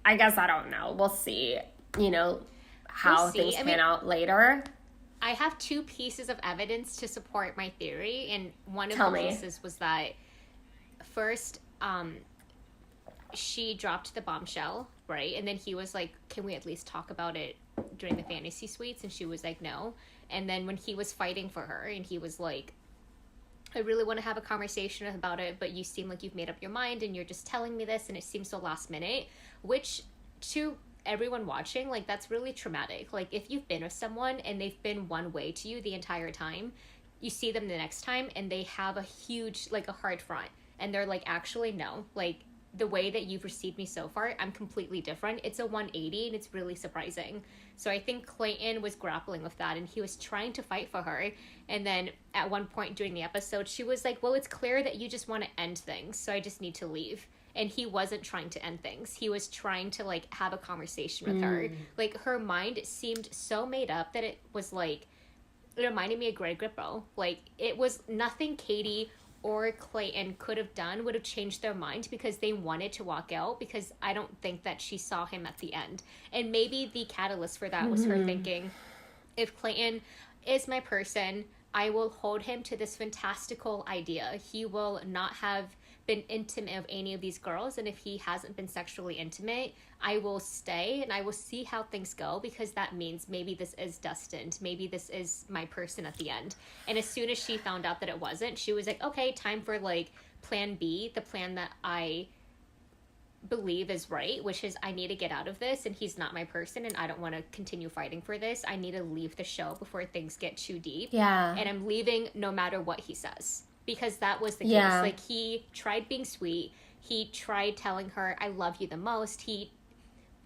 I guess I don't know. We'll see, you know, how things pan out later. I have two pieces of evidence to support my theory, and one of the pieces was that first, she dropped the bombshell, right? And then he was like, can we at least talk about it during the fantasy suites? And she was like, no. And then when he was fighting for her, and he was like, I really want to have a conversation about it, but you seem like you've made up your mind, and you're just telling me this, and it seems so last minute, which to everyone watching, like, that's really traumatic. Like, if you've been with someone and they've been one way to you the entire time, you see them the next time and they have a huge, like, a hard front, and they're like, actually, no, like, the way that you've received me so far, I'm completely different. It's a 180, and it's really surprising. So I think Clayton was grappling with that, and he was trying to fight for her. And then at one point during the episode, she was like, well, it's clear that you just want to end things, so I just need to leave. And he wasn't trying to end things. He was trying to, like, have a conversation with her. Like, her mind seemed so made up that it was like, it reminded me of Greg Grippo. Like, it was nothing Katie or Clayton could have done would have changed their mind, because they wanted to walk out, because I don't think that she saw him at the end. And maybe the catalyst for that was her thinking, if Clayton is my person, I will hold him to this fantastical idea. He will not have been intimate of any of these girls, and if he hasn't been sexually intimate, I will stay and I will see how things go, because that means maybe this is destined, maybe this is my person at the end. And as soon as she found out that it wasn't, she was like, okay, time for, like, plan B, the plan that I believe is right, which is I need to get out of this, and he's not my person, and I don't want to continue fighting for this. I need to leave the show before things get too deep, and I'm leaving no matter what he says. Because that was the case. Like, he tried being sweet. He tried telling her, I love you the most. He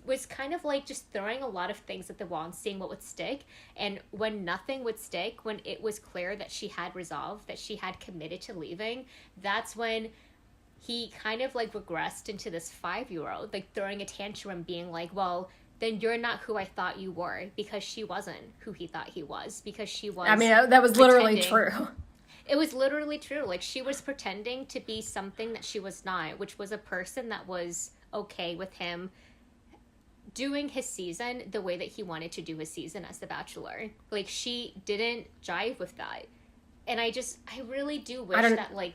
was kind of, like, just throwing a lot of things at the wall and seeing what would stick. And when nothing would stick, when it was clear that she had resolved, that she had committed to leaving, that's when he kind of like regressed into this 5-year-old, like throwing a tantrum, being like, well, then you're not who I thought you were, because she wasn't who he thought he was, because she was. I mean, that was literally true. It was literally true. Like, she was pretending to be something that she was not, which was a person that was okay with him doing his season the way that he wanted to do his season as the Bachelor. Like, she didn't jive with that. And I really do wish that, like,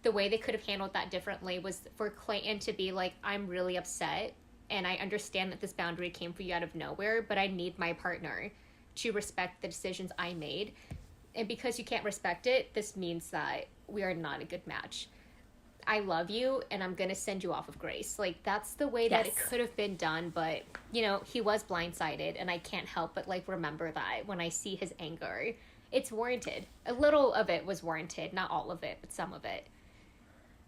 the way they could have handled that differently was for Clayton to be like, I'm really upset, and I understand that this boundary came for you out of nowhere, but I need my partner to respect the decisions I made. And because you can't respect it, this means that we are not a good match. I love you, and I'm going to send you off of grace. Like, that's the way that it could have been done, but, you know, he was blindsided, and I can't help but, like, remember that when I see his anger. It's warranted. A little of it was warranted. Not all of it, but some of it.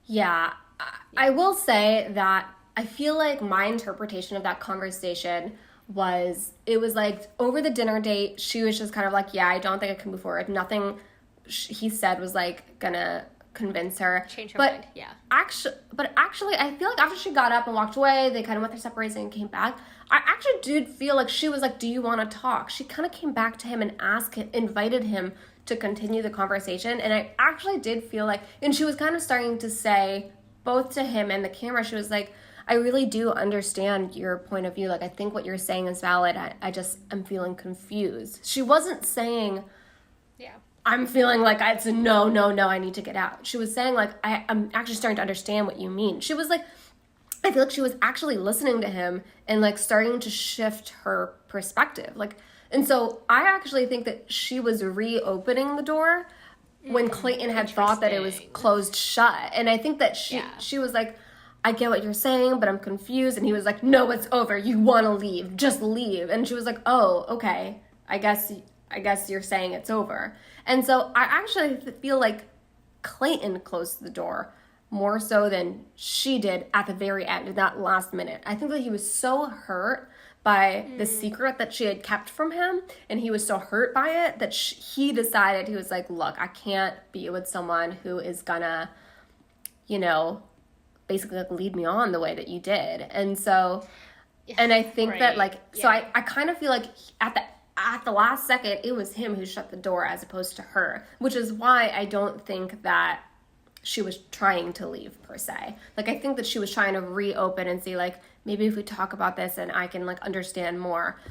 Yeah. I will say that I feel like my interpretation of that conversation was, it was like, over the dinner date, she was just kind of like, yeah, I don't think I can move forward. Nothing he said was, like, gonna convince her. Change her mind, yeah. Actually, I feel like after she got up and walked away, they kind of went their separate ways and came back. I actually did feel like she was like, do you want to talk? She kind of came back to him and invited him to continue the conversation. And I actually did feel like, and she was kind of starting to say, both to him and the camera, she was like, I really do understand your point of view. Like, I think what you're saying is valid. I'm feeling confused. She wasn't saying, yeah, I'm feeling like it's a no, I need to get out. She was saying, like, I'm actually starting to understand what you mean. She was like, I feel like she was actually listening to him and, like, starting to shift her perspective. Like, and so I actually think that she was reopening the door when Clayton had thought that it was closed shut. And I think that she was like, I get what you're saying, but I'm confused. And he was like, no, it's over. You want to leave. Just leave. And she was like, oh, okay. I guess you're saying it's over. And so I actually feel like Clayton closed the door more so than she did at the very end, in that last minute. I think that he was so hurt by the secret that she had kept from him, and he was so hurt by it that he decided, he was like, look, I can't be with someone who is gonna, you know, basically, like, lead me on the way that you did. And so, and I think that, like, so I kind of feel like at the last second, it was him who shut the door as opposed to her, which is why I don't think that she was trying to leave, per se. Like, I think that she was trying to reopen and see, like, maybe if we talk about this and I can, like, understand more,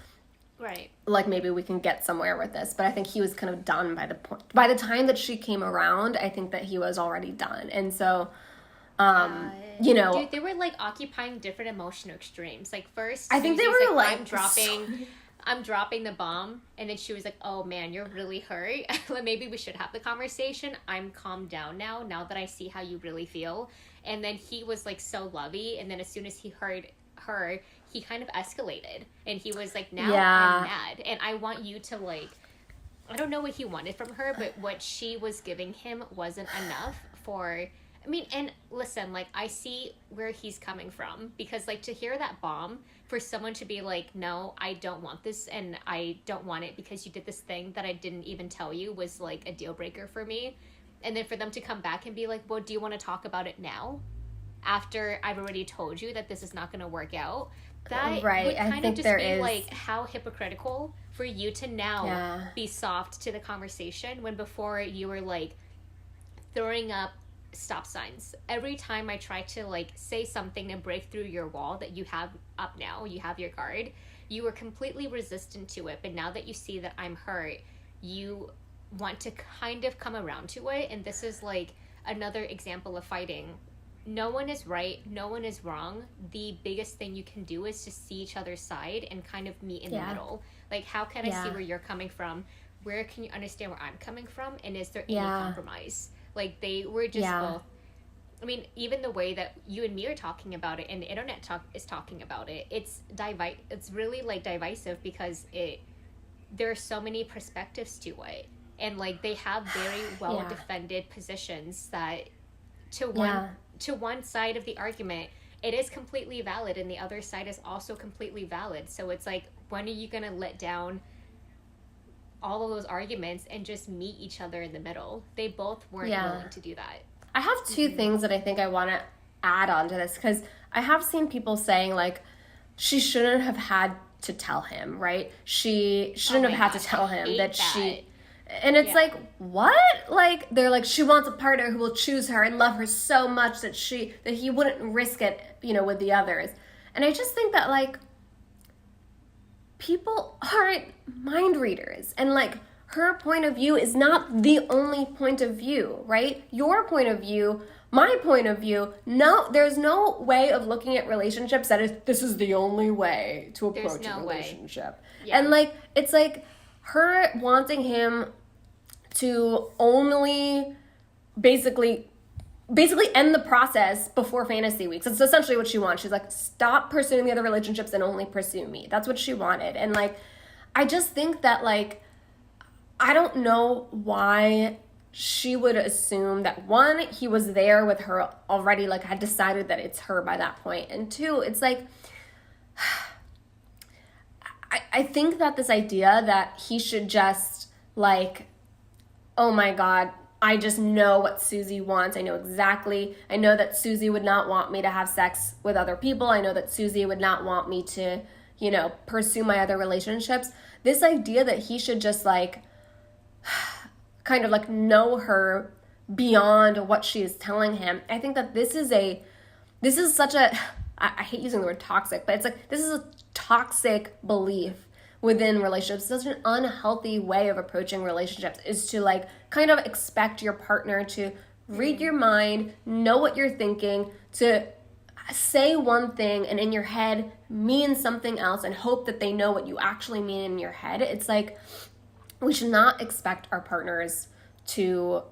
right, like, maybe we can get somewhere with this. But I think he was kind of done by the time that she came around. I think that he was already done. And so, you know, dude, they were, like, occupying different emotional extremes. Like, first, I think they were like I'm dropping the bomb, and then she was like, oh man, you're really hurt. Maybe we should have the conversation. I'm calmed down now that I see how you really feel. And then he was, like, so lovey, and then as soon as he heard her, he kind of escalated, and he was like, now I'm mad, and I want you to, like, I don't know what he wanted from her, but what she was giving him wasn't enough for, I mean, and listen, like, I see where he's coming from, because, like, to hear that bomb, for someone to be like, no, I don't want this, and I don't want it because you did this thing that I didn't even tell you, was, like, a deal breaker for me. And then for them to come back and be like, well, do you want to talk about it now? After I've already told you that this is not going to work out. That would kind of just be, like, how hypocritical for you to now be soft to the conversation, when before you were, like, throwing up stop signs every time I try to, like, say something and break through your wall that you have up now, you have your guard, you were completely resistant to it. But now that you see that I'm hurt, you want to kind of come around to it. And this is, like, another example of fighting. No one is right, no one is wrong. The biggest thing you can do is just see each other's side and kind of meet in the middle. Like, how can I see where you're coming from? Where can you understand where I'm coming from? And is there any compromise? Like, they were just both, I mean, even the way that you and me are talking about it and the internet is talking about it, it's really, like, divisive, because there are so many perspectives to it. And, like, they have very well defended positions that to one side of the argument, it is completely valid, and the other side is also completely valid. So it's like, when are you going to let down all of those arguments and just meet each other in the middle? They both weren't willing to do that. I have two things that I think I want to add on to this, because I have seen people saying, like, she shouldn't have had to tell him, right? She shouldn't have had to tell him that she... And it's like, what? Like, they're like, she wants a partner who will choose her and love her so much that he wouldn't risk it, you know, with the others. And I just think that, like, people aren't mind readers. And, like, her point of view is not the only point of view, right? Your point of view, my point of view, no, there's no way of looking at relationships that is, this is the only way to approach a relationship. Yeah. And, like, it's like her wanting him to only basically end the process before fantasy weeks. It's essentially what she wants. She's like, stop pursuing the other relationships and only pursue me. That's what she wanted. And, like, I just think that, like, I don't know why she would assume that, one, he was there with her already, like, had decided that it's her by that point. And two, it's like, I think that this idea that he should just, like, oh my God, I just know what Susie wants. I know that Susie would not want me to have sex with other people. I know that Susie would not want me to, you know, pursue my other relationships. This idea that he should just, like, kind of, like, know her beyond what she is telling him. I think that this is such a, I hate using the word toxic, but it's like, this is a toxic belief within relationships. Such an unhealthy way of approaching relationships is to, like, kind of expect your partner to read your mind, know what you're thinking, to say one thing and in your head mean something else and hope that they know what you actually mean in your head. It's like, we should not expect our partners to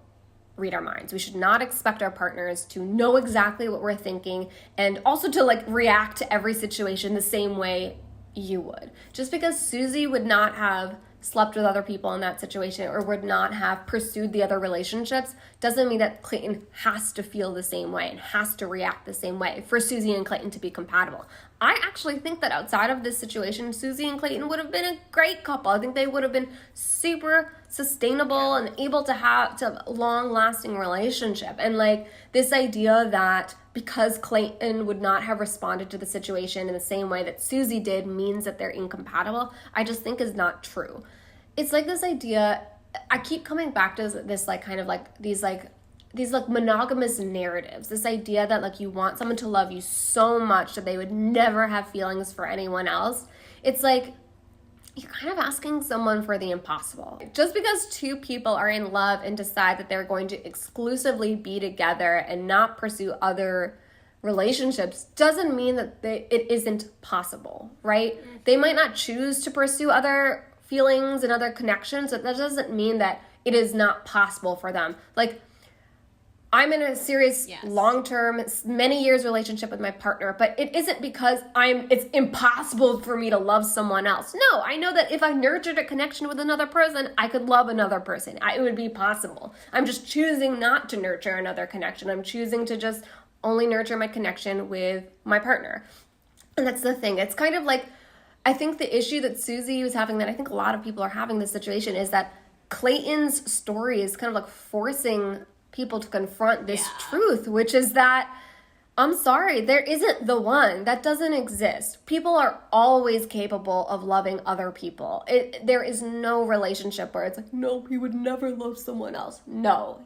read our minds. We should not expect our partners to know exactly what we're thinking, and also to, like, react to every situation the same way you would. Just because Susie would not have slept with other people in that situation or would not have pursued the other relationships doesn't mean that Clayton has to feel the same way and has to react the same way for Susie and Clayton to be compatible. I actually think that outside of this situation, Susie and Clayton would have been a great couple. I think they would have been super sustainable and able to have a long-lasting relationship. And, like, this idea that because Clayton would not have responded to the situation in the same way that Susie did means that they're incompatible, I just think is not true. It's like this idea, I keep coming back to this, like, kind of like these monogamous narratives, this idea that, like, you want someone to love you so much that they would never have feelings for anyone else. It's like, you're kind of asking someone for the impossible. Just because two people are in love and decide that they're going to exclusively be together and not pursue other relationships doesn't mean that it isn't possible, right? They might not choose to pursue other feelings and other connections, but that doesn't mean that it is not possible for them. Like, I'm in a serious, long-term, many years relationship with my partner, but it isn't because it's impossible for me to love someone else. No, I know that if I nurtured a connection with another person, I could love another person. It would be possible. I'm just choosing not to nurture another connection. I'm choosing to just only nurture my connection with my partner. And that's the thing. It's kind of like, I think the issue that Susie was having, that I think a lot of people are having this situation, is that Clayton's story is kind of like forcing people to confront this truth, which is that, I'm sorry, there isn't the one. That doesn't exist. People are always capable of loving other people. There is no relationship where it's like, no, he would never love someone else. No,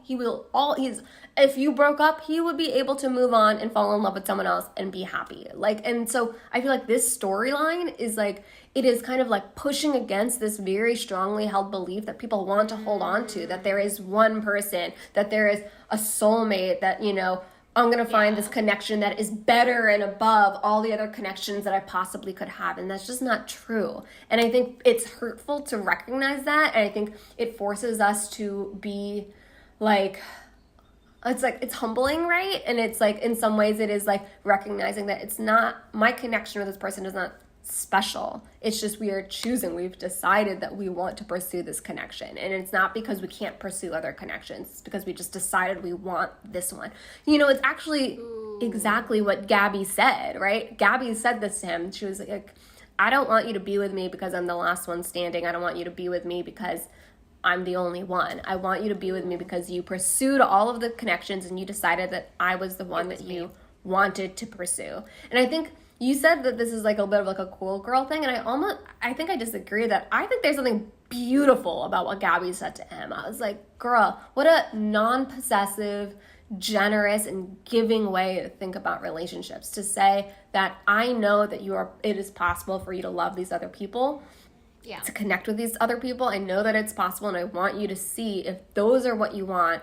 if you broke up, he would be able to move on and fall in love with someone else and be happy. Like, and so I feel like this storyline is like, it is kind of like pushing against this very strongly held belief that people want to hold on to, that there is one person, that there is a soulmate, that, you know, I'm going to find this connection that is better and above all the other connections that I possibly could have. And that's just not true. And I think it's hurtful to recognize that. And I think it forces us to be like, it's humbling, right? And it's like, in some ways it is like recognizing that it's not, my connection with this person is not special. It's just we've decided that we want to pursue this connection, and it's not because we can't pursue other connections. It's because we just decided we want this one. You know, it's actually exactly what Gabby said, right? Gabby said this to him. She was like, I don't want you to be with me because I'm the last one standing. I don't want you to be with me because I'm the only one. I want you to be with me because you pursued all of the connections and you decided that I was the one that you wanted to pursue. And I think you said that this is like a bit of like a cool girl thing, and I think I disagree that I think there's something beautiful about what Gabby said to him. I was like, girl, what a non-possessive, generous, and giving way to think about relationships. To say that I know that it is possible for you to love these other people, to connect with these other people. I know that it's possible, and I want you to see if those are what you want,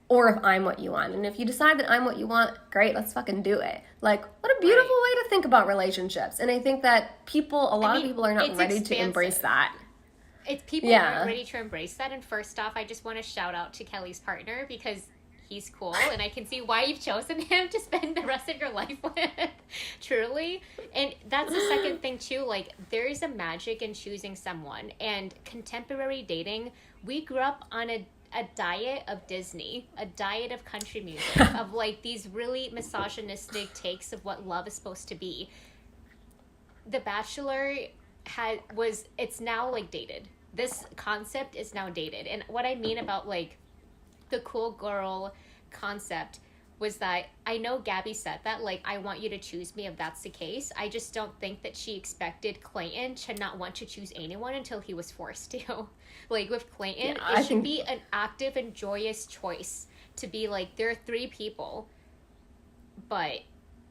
or if I'm what you want. And if you decide that I'm what you want, great, let's fucking do it. Like, what a beautiful way to think about relationships. And I think that a lot of people are not ready to embrace that. It's people aren't ready to embrace that. And first off, I just want to shout out to Kelly's partner, because he's cool, and I can see why you've chosen him to spend the rest of your life with. Truly. And that's the second thing too. Like, there is a magic in choosing someone. And contemporary dating, we grew up on a diet of Disney, a diet of country music, of like these really misogynistic takes of what love is supposed to be. The Bachelor it's now like dated. This concept is now dated. And what I mean about like the cool girl concept was that I know Gabby said that, like, I want you to choose me if that's the case. I just don't think that she expected Clayton to not want to choose anyone until he was forced to. Like, with Clayton, it should be an active and joyous choice to be like, there are 3 people, but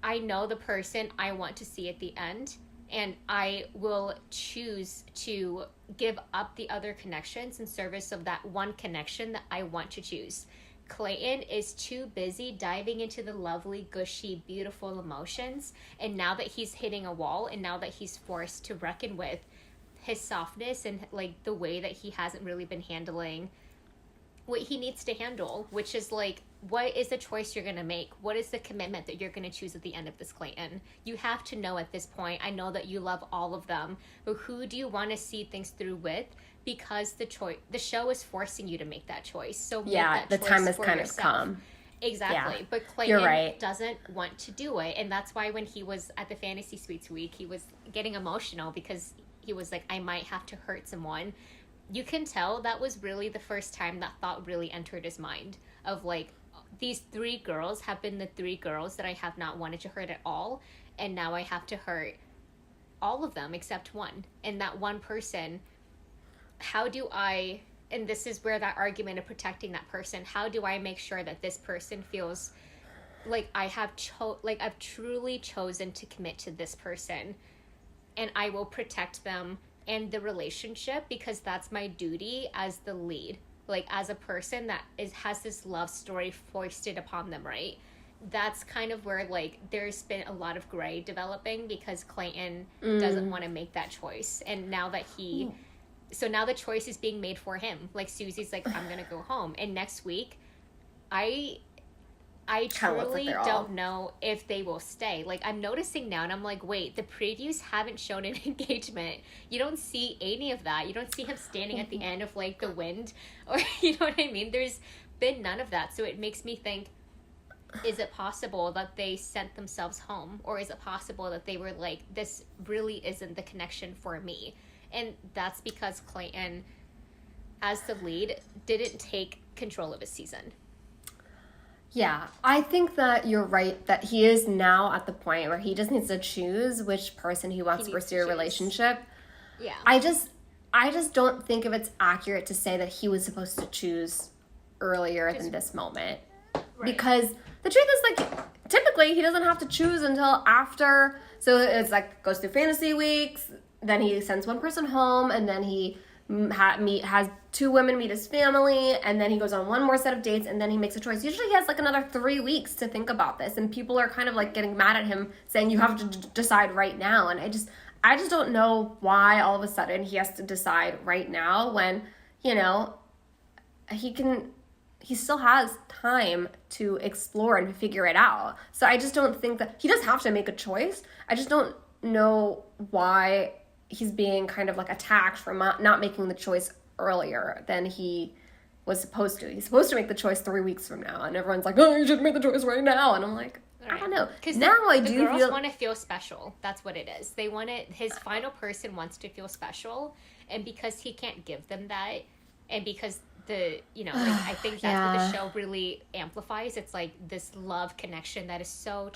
I know the person I want to see at the end, and I will choose to give up the other connections in service of that one connection that I want to choose. Clayton is too busy diving into the lovely, gushy, beautiful emotions, and now that he's hitting a wall, and now that he's forced to reckon with his softness and like the way that he hasn't really been handling what he needs to handle, which is like, what is the choice you're going to make? What is the commitment that you're going to choose at the end of this, Clayton? You have to know at this point. I know that you love all of them, but who do you want to see things through with? Because the show is forcing you to make that choice. So make that choice time has for kind yourself. of come. Exactly. Yeah. But Clayton doesn't want to do it. And that's why when he was at the Fantasy Suites week, he was getting emotional because he was like, I might have to hurt someone. You can tell that was really the first time that thought really entered his mind of like, these 3 girls have been the 3 girls that I have not wanted to hurt at all. And now I have to hurt all of them except one. And that one person, how do I, and this is where that argument of protecting that person, how do I make sure that this person feels like I've truly chosen to commit to this person, and I will protect them and the relationship, because that's my duty as the lead, like as a person that has this love story foisted upon them, right? That's kind of where like there's been a lot of gray developing, because Clayton doesn't want to make that choice, and now that so now the choice is being made for him. Like, Susie's like, I'm gonna go home, and next week I truly don't know if they will stay. Like, I'm noticing now, and I'm like, wait, the previews haven't shown an engagement. You don't see any of that. You don't see him standing at the end of, like, the wind, or, you know what I mean? There's been none of that. So it makes me think, is it possible that they sent themselves home? Or is it possible that they were like, this really isn't the connection for me? And that's because Clayton, as the lead, didn't take control of his season. Yeah, I think that you're right, that he is now at the point where he just needs to choose which person he wants to pursue a relationship. Yeah. I just don't think if it's accurate to say that he was supposed to choose earlier than this moment. Right. Because the truth is, like, typically he doesn't have to choose until after. So it's like, goes through fantasy weeks, then he sends one person home, and then he has 2 women meet his family, and then he goes on one more set of dates, and then he makes a choice. Usually he has like another 3 weeks to think about this, and people are kind of like getting mad at him, saying you have to decide right now. And I just don't know why all of a sudden he has to decide right now when, you know, he still has time to explore and figure it out. So I just don't think that he does have to make a choice. I just don't know why he's being kind of like attacked for not making the choice earlier than he was supposed to. He's supposed to make the choice 3 weeks from now, and everyone's like, oh, you should make the choice right now. And I'm like, I don't know. Because now the girls want to feel special. That's what it is. They want it. His final person wants to feel special, and because he can't give them that, and because I think that's what the show really amplifies. It's like this love connection that is so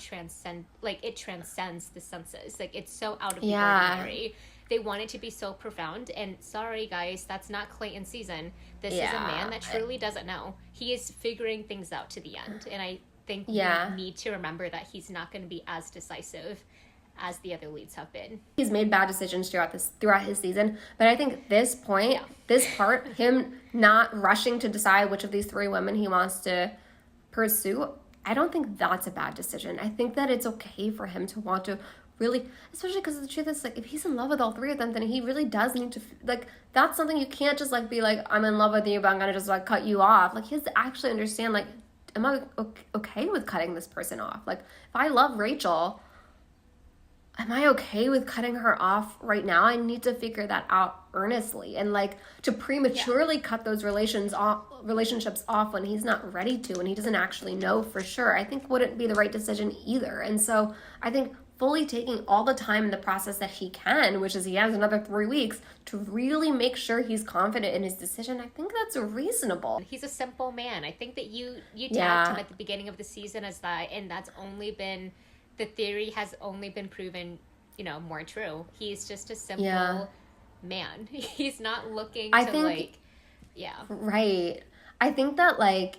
it transcends the senses. Like, it's so out of the ordinary. They want it to be so profound, and sorry guys, that's not Clayton's season. This is a man that truly doesn't know. He is figuring things out to the end, and I think we need to remember that he's not going to be as decisive as the other leads have been. He's made bad decisions throughout his season, but I think this part, him not rushing to decide which of these 3 women he wants to pursue, I don't think that's a bad decision. I think that it's okay for him to want to really, especially because the truth is, like, if he's in love with all 3 of them, then he really does need to, like, that's something you can't just, like, be like, I'm in love with you, but I'm gonna just, like, cut you off. Like, he has to actually understand, like, am I okay with cutting this person off? Like, if I love Rachel, am I okay with cutting her off right now? I need to figure that out earnestly. And, like, to prematurely cut those relationships off when he's not ready to, and he doesn't actually know for sure, I think wouldn't be the right decision either. And so I think fully taking all the time in the process that he can, which is he has another 3 weeks, to really make sure he's confident in his decision, I think that's reasonable. He's a simple man. I think that you tagged him at the beginning of the season as that, and that's only been, the theory has only been proven, more true. He's just a simple man. He's not looking Right. I think that, like,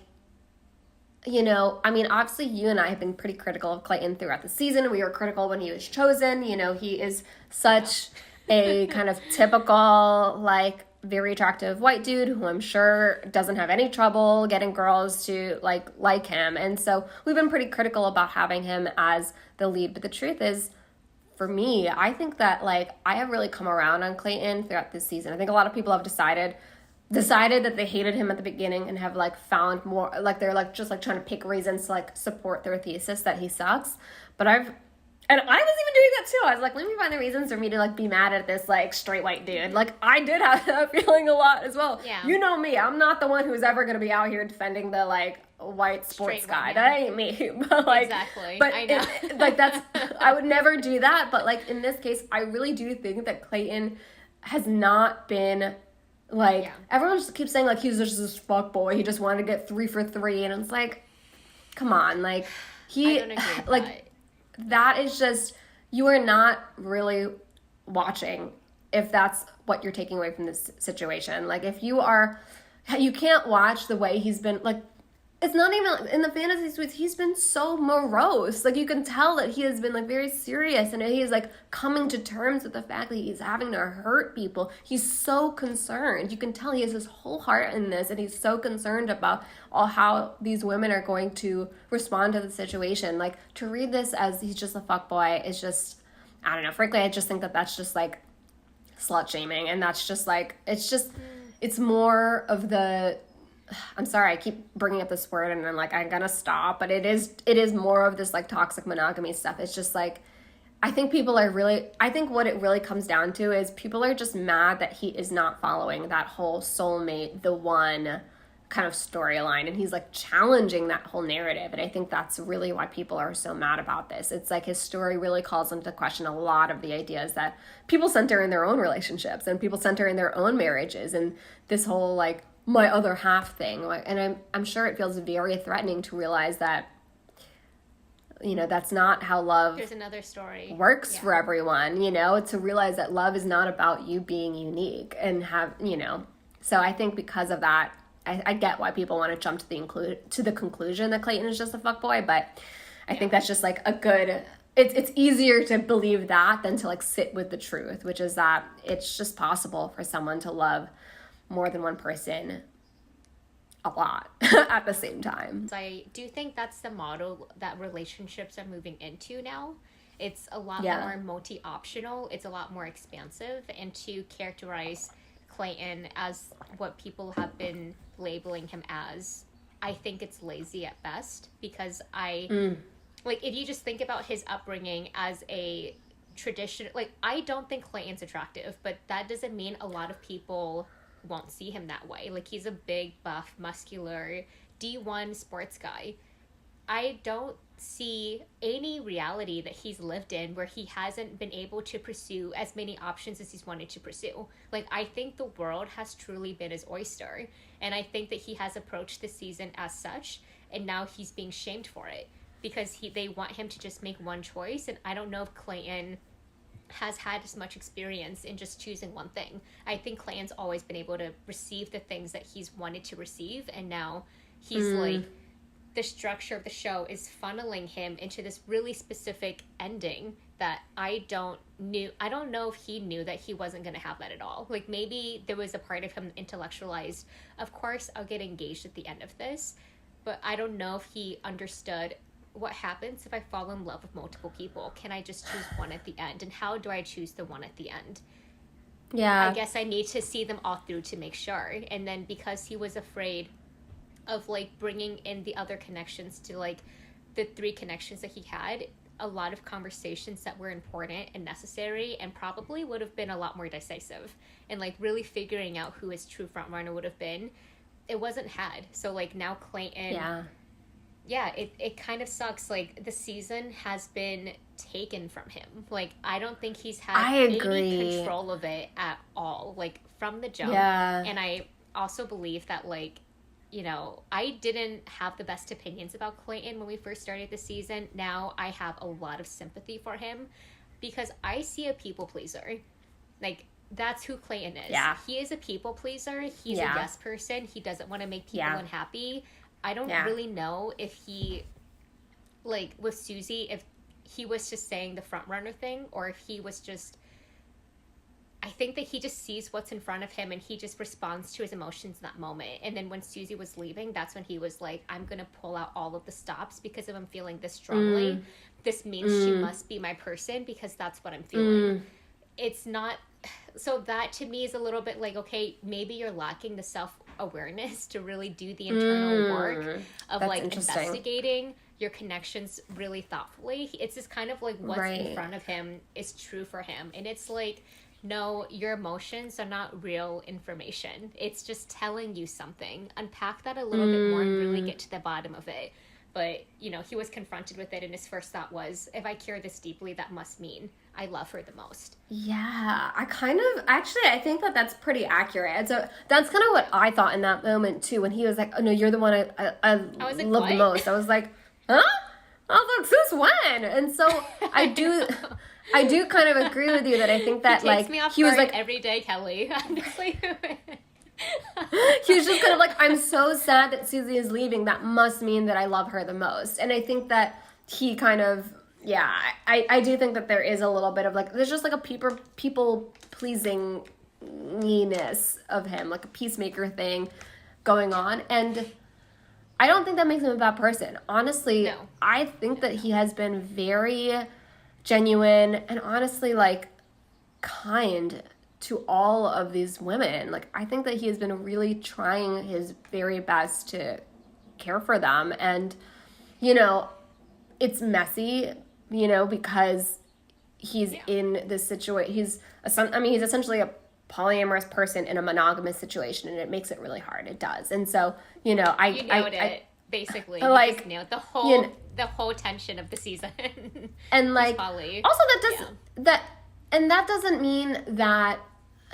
obviously you and I have been pretty critical of Clayton throughout the season. We were critical when he was chosen. He is such a kind of typical, like, very attractive white dude who I'm sure doesn't have any trouble getting girls to like him. And so we've been pretty critical about having him as the lead. But the truth is, for me, I think that, like, I have really come around on Clayton throughout this season. I think a lot of people have decided that they hated him at the beginning and have, like, found more, like, they're, like, just, like, trying to pick reasons to, like, support their thesis that he sucks. But I was even doing that too. I was like, let me find the reasons for me to, like, be mad at this, like, straight white dude. Like, I did have that feeling a lot as well. Yeah. You know me. I'm not the one who's ever going to be out here defending the, like, white sports guy. That ain't me. But, like, exactly. But I know. like, that's, I would never do that. But, like, in this case, I really do think that Clayton has not been, like, everyone just keeps saying, like, he's just this fuckboy. He just wanted to get 3 for 3. And it's like, come on. Like, I don't agree with like, that is just, you are not really watching if that's what you're taking away from this situation. Like, if you can't watch the way he's been, like, it's not even in the fantasy suites, he's been so morose. Like, you can tell that he has been, like, very serious, and he is, like, coming to terms with the fact that he's having to hurt people. He's so concerned. You can tell he has his whole heart in this, and he's so concerned about how these women are going to respond to the situation. Like, to read this as he's just a fuckboy is just, I don't know. Frankly, I just think that that's just, like, slut shaming, and that's just, like, it's more of the, I'm sorry, I keep bringing up this word and I'm gonna stop, but it is more of this, like, toxic monogamy stuff. It's just, like, I think what it really comes down to is people are just mad that he is not following that whole soulmate, the one kind of storyline, and he's, like, challenging that whole narrative. And I think that's really why people are so mad about this. It's like his story really calls into question a lot of the ideas that people center in their own relationships and people center in their own marriages, and this whole, like, my other half thing. And I'm sure it feels very threatening to realize that, that's not how love There's another story works for everyone, to realize that love is not about you being unique and so I think because of that, I get why people want to jump to the conclusion that Clayton is just a fuckboy, but I think that's just, like, a good, it's easier to believe that than to, like, sit with the truth, which is that it's just possible for someone to love more than one person a lot at the same time. I do think that's the model that relationships are moving into now. It's a lot more multi-optional. It's a lot more expansive. And to characterize Clayton as what people have been labeling him as, I think it's lazy at best, because like, if you just think about his upbringing as a tradition, like, I don't think Clayton's attractive, but that doesn't mean a lot of people won't see him that way. Like, he's a big, buff, muscular D1 sports guy. I don't see any reality that he's lived in where he hasn't been able to pursue as many options as he's wanted to pursue. Like, I think the world has truly been his oyster. And I think that he has approached the season as such, and now he's being shamed for it because they want him to just make one choice. And I don't know if Clayton has had as much experience in just choosing one thing. I think Clayton's always been able to receive the things that he's wanted to receive, and now he's like, the structure of the show is funneling him into this really specific ending that I don't know if he knew that he wasn't going to have that at all. Like, maybe there was a part of him intellectualized, of course I'll get engaged at the end of this, but I don't know if he understood what happens if I fall in love with multiple people. Can I just choose one at the end? And how do I choose the one at the end? Yeah. I guess I need to see them all through to make sure. And then because he was afraid of, like, bringing in the other connections to, like, the 3 connections that he had, a lot of conversations that were important and necessary and probably would have been a lot more decisive. And, like, really figuring out who his true frontrunner would have been, it wasn't had. So, like, now Clayton... Yeah, it kind of sucks. Like, the season has been taken from him. Like, I don't think he's had any control of it at all, like, from the jump. Yeah. And I also believe that, like, you know, I didn't have the best opinions about Clayton when we first started the season. Now I have a lot of sympathy for him because I see a people pleaser. Like, that's who Clayton is. Yeah. He is a people pleaser. He's a yes person. He doesn't want to make people unhappy. I don't really know if he, like, with Susie, if he was just saying the front runner thing or if he was just, I think that he just sees what's in front of him and he just responds to his emotions in that moment. And then when Susie was leaving, that's when he was like, I'm going to pull out all of the stops because if I'm feeling this strongly, this means she must be my person because that's what I'm feeling. It's not, so that to me is a little bit like, okay, maybe you're lacking the self-awareness to really do the internal work of, like, investigating your connections really thoughtfully. It's just kind of like what's in front of him is true for him. And it's like, no, your emotions are not real information. It's just telling you something. Unpack that a little bit more and really get to the bottom of it. But, you know, he was confronted with it and his first thought was, if I care this deeply, that must mean I love her the most. Yeah, I think that that's pretty accurate. So that's kind of what I thought in that moment too, when he was like, oh no, you're the one I love the most. I was like, huh? I was like, since when? And so I do kind of agree with you that I think that, like, he was like, every day, Kelly. Honestly. He was just kind of like, I'm so sad that Susie is leaving. That must mean that I love her the most. And I think that he kind of, I do think that there is a little bit of, like, there's just like a people pleasingness of him, like a peacemaker thing going on. And I don't think that makes him a bad person. Honestly, no. I think that he has been very genuine and honestly, like, kind to all of these women. Like, I think that he has been really trying his very best to care for them. And, you know, it's messy, you know, because he's in this situation. He's essentially a polyamorous person in a monogamous situation, and it makes it really hard. It does. And so, you know, you nailed it. Basically, like, you just nailed the whole the whole tension of the season. And, like, also that doesn't mean that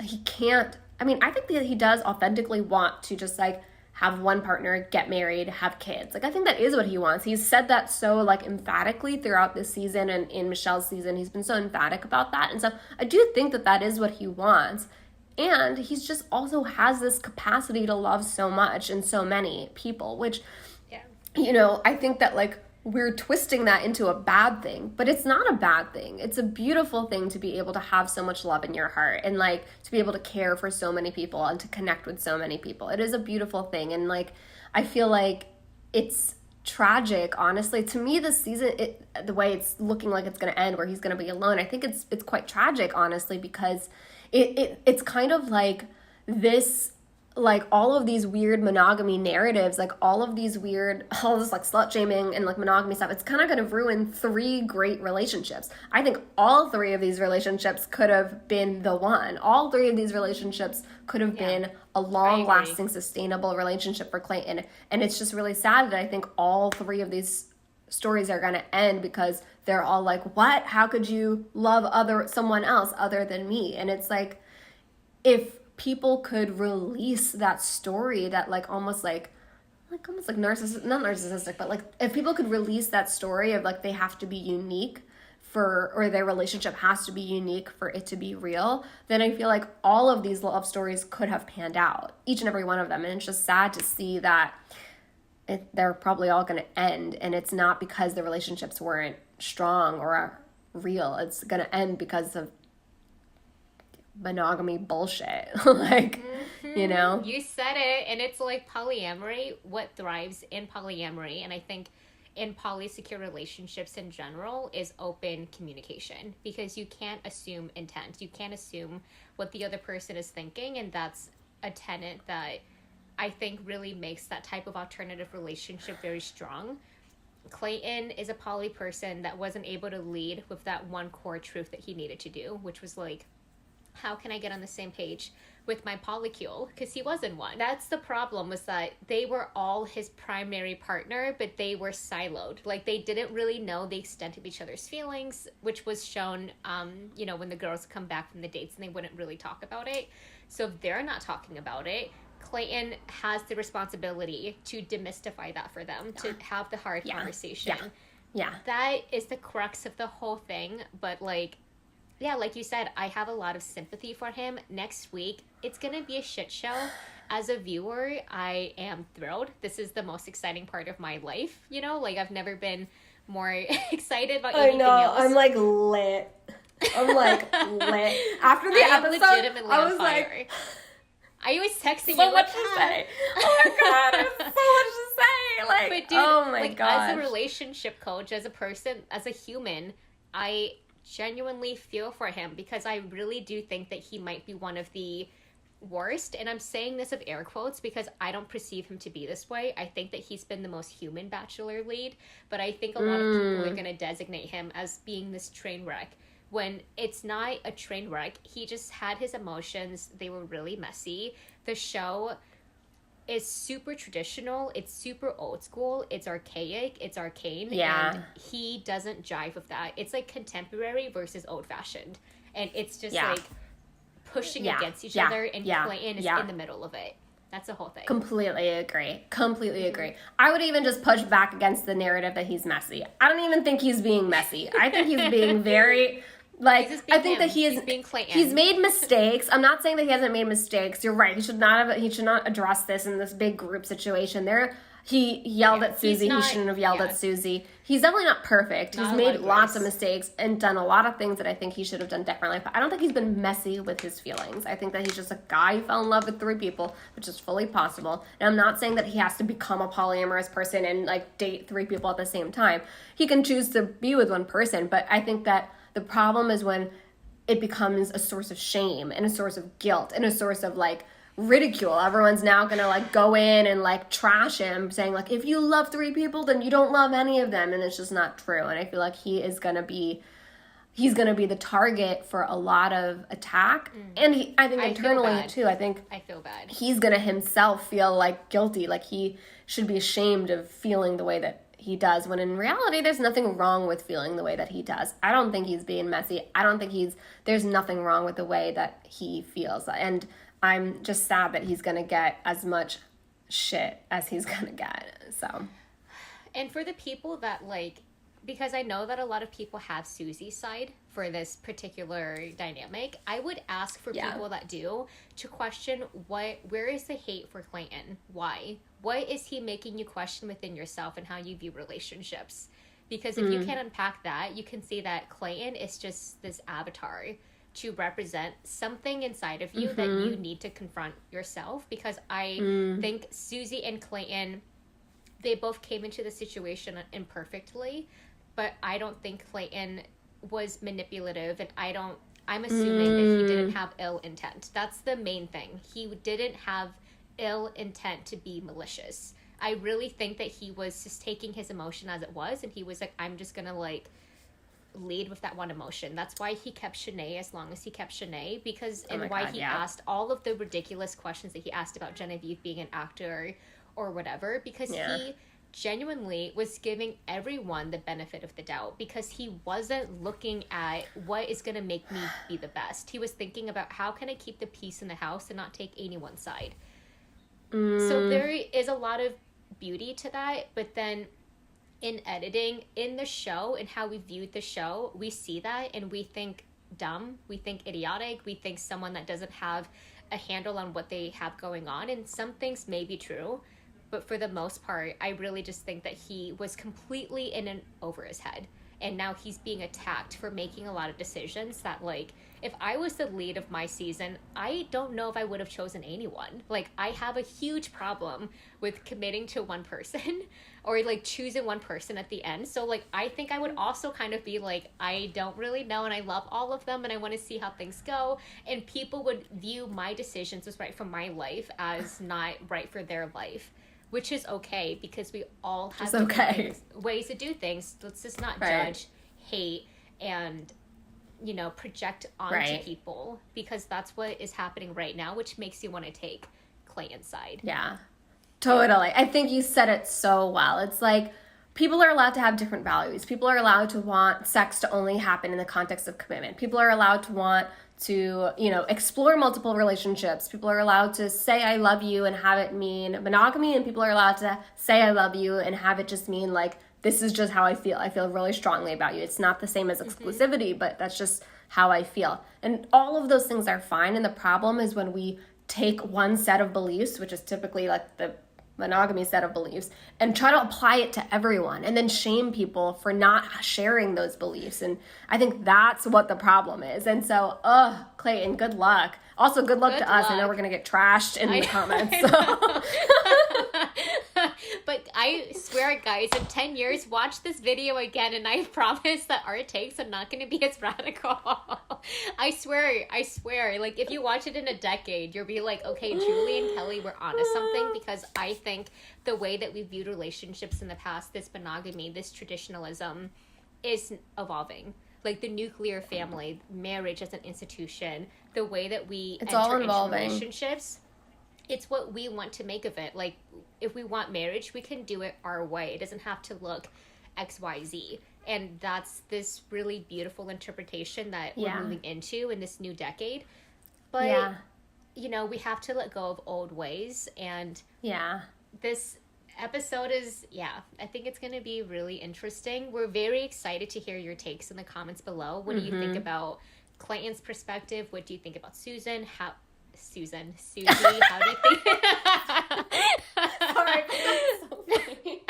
he can't. I mean, I think that he does authentically want to just, like, have one partner, get married, have kids. Like, I think that is what he wants. He's said that so, like, emphatically throughout this season, and in Michelle's season, he's been so emphatic about that. And so I do think that that is what he wants. And he's just also has this capacity to love so much and so many people, which, you know, I think that, like, we're twisting that into a bad thing, but it's not a bad thing. It's a beautiful thing to be able to have so much love in your heart and, like, to be able to care for so many people and to connect with so many people. It is a beautiful thing. And, like, I feel like it's tragic, honestly. To me, this season, the way it's looking like it's going to end, where he's going to be alone, I think it's quite tragic, honestly, because it's kind of like this, like, all of these weird monogamy narratives, like all this like slut shaming and, like, monogamy stuff, it's kind of going to ruin 3 great relationships. I think all 3 of these relationships could have been the one. All 3 of these relationships could have been a long-lasting, sustainable relationship for Clayton. And it's just really sad that I think all 3 of these stories are going to end because they're all like, what? How could you love someone else other than me? And it's like, if people could release that story that like almost like narcissistic, not narcissistic, but like if people could release that story of like they have to be unique or their relationship has to be unique for it to be real, then I feel like all of these love stories could have panned out, each and every one of them. And it's just sad to see that they're probably all going to end, and it's not because the relationships weren't strong or real. It's going to end because of monogamy bullshit. Like, you know? You said it, and it's like polyamory, what thrives in polyamory, and I think in polysecure relationships in general, is open communication, because you can't assume intent. You can't assume what the other person is thinking, and that's a tenet that I think really makes that type of alternative relationship very strong. Clayton is a poly person that wasn't able to lead with that one core truth that he needed to do, which was like, how can I get on the same page with my polycule? Because he wasn't one. That's the problem, was that they were all his primary partner, but they were siloed. Like, they didn't really know the extent of each other's feelings, which was shown, you know, when the girls come back from the dates and they wouldn't really talk about it. So if they're not talking about it, Clayton has the responsibility to demystify that for them, to have the hard conversation. Yeah. That is the crux of the whole thing. But like, yeah, like you said, I have a lot of sympathy for him. Next week, it's going to be a shit show. As a viewer, I am thrilled. This is the most exciting part of my life, you know? Like, I've never been more excited about anything else. I'm like lit. I'm like lit. After the episode, legitimately I on was fire. like... I was texting so you much to say. Oh my god, there's so much to say. Like, but dude, oh my like, gosh. as a relationship coach, as a person, as a human, I genuinely feel for him, because I really do think that he might be one of the worst. And I'm saying this with air quotes because I don't perceive him to be this way. I think that he's been the most human bachelor lead, but I think a lot of people are going to designate him as being this train wreck, when it's not a train wreck. He just had his emotions. They were really messy. The show is super traditional. It's super old school. It's archaic. It's arcane. Yeah. And he doesn't jive with that. It's like contemporary versus old fashioned. And it's just like pushing against each other. And Clayton is in the middle of it. That's the whole thing. Completely agree. I would even just push back against the narrative that he's messy. I don't even think he's being messy. I think he's being very... Like, I think that he's made mistakes. I'm not saying that he hasn't made mistakes. You're right. He should not address this in this big group situation. He yelled at Susie. He shouldn't have yelled at Susie. He's definitely not perfect. He's made lots of mistakes and done a lot of things that I think he should have done differently. But I don't think he's been messy with his feelings. I think that he's just a guy who fell in love with 3 people, which is fully possible. And I'm not saying that he has to become a polyamorous person and like date 3 people at the same time. He can choose to be with one person, but I think that the problem is when it becomes a source of shame and a source of guilt and a source of like ridicule. Everyone's now gonna like go in and like trash him, saying like, if you love 3 people, then you don't love any of them, and it's just not true. And I feel like he's gonna be the target for a lot of attack. And I think internally too, I feel bad. He's gonna himself feel like guilty, like he should be ashamed of feeling the way that he does, when in reality there's nothing wrong with feeling the way that he does. I don't think he's being messy. I don't think there's nothing wrong with the way that he feels. And I'm just sad that he's gonna get as much shit as he's gonna get. So, and for the people that like, because I know that a lot of people have Susie's side for this particular dynamic, I would ask for people that do to question where is the hate for Clayton? Why? What is he making you question within yourself and how you view relationships? Because if you can unpack that, you can see that Clayton is just this avatar to represent something inside of you that you need to confront yourself. Because I think Susie and Clayton, they both came into the situation imperfectly, but I don't think Clayton was manipulative, and I'm assuming that he didn't have ill intent. That's the main thing. He didn't have ill intent to be malicious. I really think that he was just taking his emotion as it was, and he was like, I'm just gonna like lead with that one emotion. That's why he kept Shanae as long as he kept Shanae, because he asked all of the ridiculous questions that he asked about Genevieve being an actor or whatever, because genuinely was giving everyone the benefit of the doubt, because he wasn't looking at what is going to make me be the best. He was thinking about, how can I keep the peace in the house and not take anyone's side? So there is a lot of beauty to that, but then in editing, in the show, and how we viewed the show, we see that and we think dumb, we think idiotic, we think someone that doesn't have a handle on what they have going on, and some things may be true, but for the most part, I really just think that he was completely in and over his head, and now he's being attacked for making a lot of decisions that, like, if I was the lead of my season, I don't know if I would have chosen anyone. Like, I have a huge problem with committing to one person or, like, choosing one person at the end. So, like, I think I would also kind of be like, I don't really know, and I love all of them, and I want to see how things go. And people would view my decisions as right for my life as not right for their life, which is okay, because we all have ways to do things. Let's just not judge, hate, and, you know, project onto people, because that's what is happening right now, which makes you want to take Clayton's side. Yeah, totally. I think you said it so well. It's like, people are allowed to have different values. People are allowed to want sex to only happen in the context of commitment. People are allowed to want to, you know, explore multiple relationships. People are allowed to say I love you and have it mean monogamy, and people are allowed to say I love you and have it just mean, like, this is just how I feel. I feel really strongly about you. It's not the same as exclusivity, but that's just how I feel. And all of those things are fine. And the problem is when we take one set of beliefs, which is typically like the monogamy set of beliefs, and try to apply it to everyone, and then shame people for not sharing those beliefs. And I think that's what the problem is. And so, Clayton, good luck. Also, good luck to us. I know we're going to get trashed in the comments. So. But I swear, guys, in 10 years, watch this video again, and I promise that our takes are not going to be as radical. I swear. Like, if you watch it in a decade, you'll be like, okay, Julie and Kelly were onto something, because I think the way that we viewed relationships in the past, this monogamy, this traditionalism, is evolving. Like, the nuclear family, marriage as an institution, the way that we enter into relationships, it's what we want to make of it. Like, if we want marriage, we can do it our way. It doesn't have to look XYZ. And that's this really beautiful interpretation that we're moving into in this new decade. But, you know, we have to let go of old ways. And this episode is, I think it's going to be really interesting. We're very excited to hear your takes in the comments below. What do you think about Clayton's perspective? What do you think about Susie, how do you think? Sorry, that's so funny.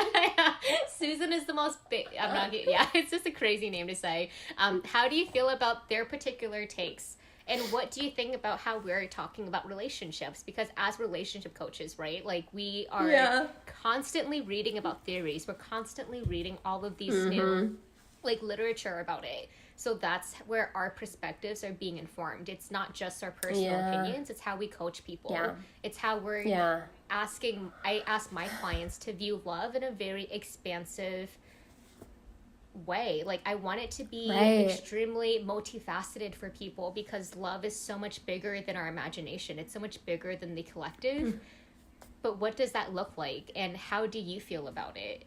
Susan is the most it's just a crazy name to say. How do you feel about their particular takes? And what do you think about how we're talking about relationships? Because as relationship coaches, right, like, we are constantly reading about theories. We're constantly reading all of these new, like, literature about it. So that's where our perspectives are being informed. It's not just our personal opinions. It's how we coach people. It's how we're I ask my clients to view love in a very expansive way. Like, I want it to be extremely multifaceted for people, because love is so much bigger than our imagination. It's so much bigger than the collective. But what does that look like, and how do you feel about it?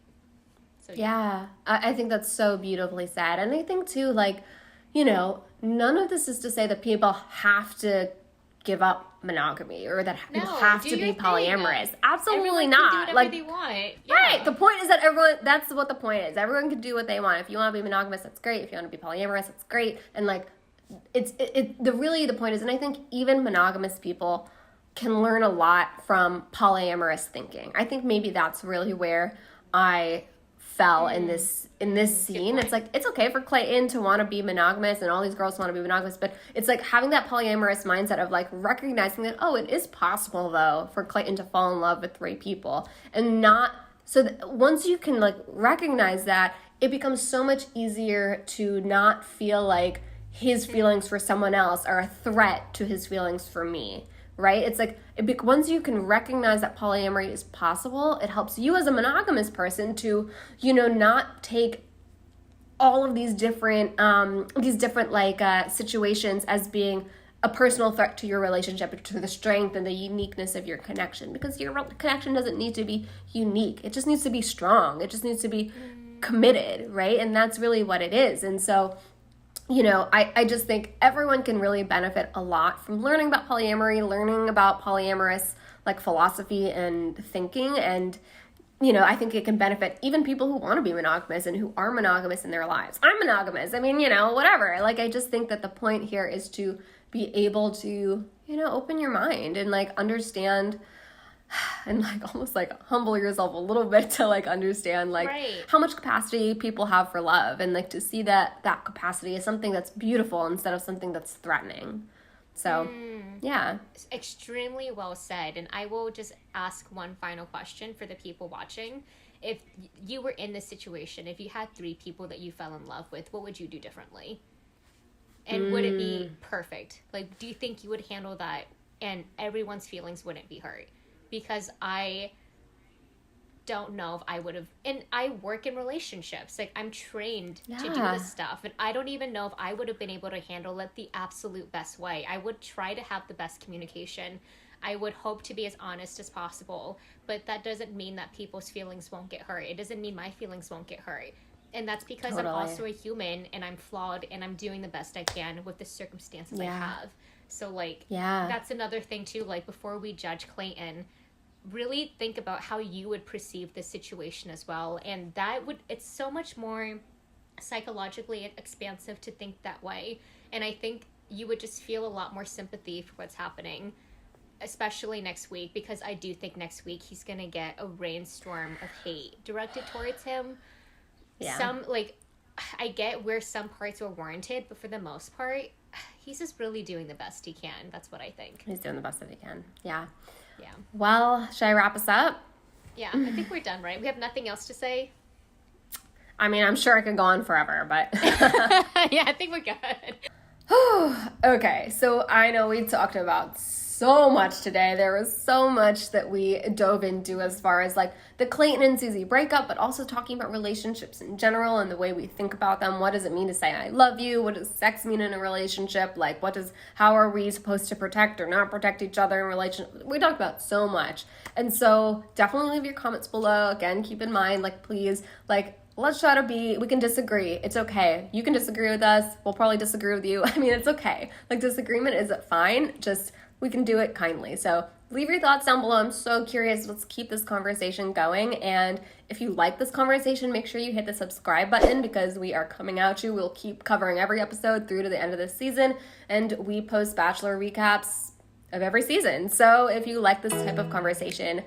So, I think that's so beautifully said. And I think too, like, you know, none of this is to say that people have to give up monogamy, or that people have to be polyamorous. Absolutely not. Can do whatever they want. Right. The point is that that's what the point is. Everyone can do what they want. If you want to be monogamous, that's great. If you want to be polyamorous, that's great. And, like, the point is, and I think even monogamous people can learn a lot from polyamorous thinking. I think maybe that's really where I fell in this scene. It's like, it's okay for Clayton to want to be monogamous, and all these girls want to be monogamous, but it's like having that polyamorous mindset of, like, recognizing that, it is possible, though, for Clayton to fall in love with 3 people, and not so that once you can, like, recognize that, it becomes so much easier to not feel like his feelings for someone else are a threat to his feelings for me. Right? It's like, once you can recognize that polyamory is possible, it helps you as a monogamous person to, you know, not take all of these different situations as being a personal threat to your relationship, to the strength and the uniqueness of your connection, because your connection doesn't need to be unique. It just needs to be strong. It just needs to be committed, right? And that's really what it is. And so, I just think everyone can really benefit a lot from learning about polyamory, learning about polyamorous like philosophy and thinking. And, I think it can benefit even people who want to be monogamous and who are monogamous in their lives. I'm monogamous. I mean, whatever. Like, I just think that the point here is to be able to, open your mind and like understand and like almost like humble yourself a little bit to like understand like how much capacity people have for love, and like to see that capacity is something that's beautiful instead of something that's threatening. So yeah, extremely well said. And I will just ask one final question for the people watching. If you were in this situation, if you had 3 people that you fell in love with, what would you do differently? And would it be perfect? Like, do you think you would handle that and everyone's feelings wouldn't be hurt? Because I don't know if I would have, and I work in relationships. Like, I'm trained to do this stuff, and I don't even know if I would have been able to handle it the absolute best way. I would try to have the best communication. I would hope to be as honest as possible, but that doesn't mean that people's feelings won't get hurt. It doesn't mean my feelings won't get hurt. And that's because I'm also a human, and I'm flawed, and I'm doing the best I can with the circumstances I have. So, like, that's another thing, too. Like, before we judge Clayton, really think about how you would perceive this situation as well. And it's so much more psychologically expansive to think that way. And I think you would just feel a lot more sympathy for what's happening, especially next week, because I do think next week he's going to get a rainstorm of hate directed towards him. Some, like, I get where some parts are warranted, but for the most part, he's just really doing the best he can. That's what I think. He's doing the best that he can. Yeah. Yeah. Well, should I wrap us up? Yeah, I think we're done, right? We have nothing else to say? I mean, I'm sure I could go on forever, but... Yeah, I think we're good. Okay, so I know we talked about so much today. There was so much that we dove into as far as like the Clayton and Susie breakup, but also talking about relationships in general and the way we think about them. What does it mean to say I love you? What does sex mean in a relationship? Like, how are we supposed to protect or not protect each other in relationships? We talked about so much. And so definitely leave your comments below. Again, keep in mind, like, please, like, let's try to we can disagree. It's okay. You can disagree with us. We'll probably disagree with you. I mean, it's okay. Like, disagreement is fine. Just, we can do it kindly. So leave your thoughts down below. I'm so curious. Let's keep this conversation going. And if you like this conversation, make sure you hit the subscribe button, because we are coming at you. We'll keep covering every episode through to the end of this season. And we post Bachelor recaps of every season. So if you like this type of conversation,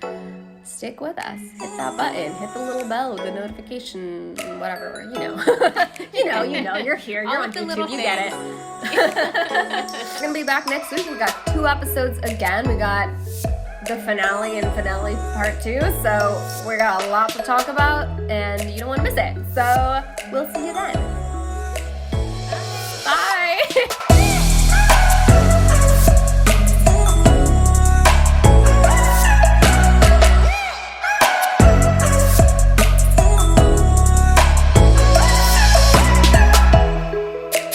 stick with us. Hit that button. Hit the little bell, the notification, whatever, you're here. You're on YouTube. You get it. We're going to be back next week. We got 2 episodes again. We got the finale and finale part 2. So we got a lot to talk about, and you don't want to miss it. So we'll see you then.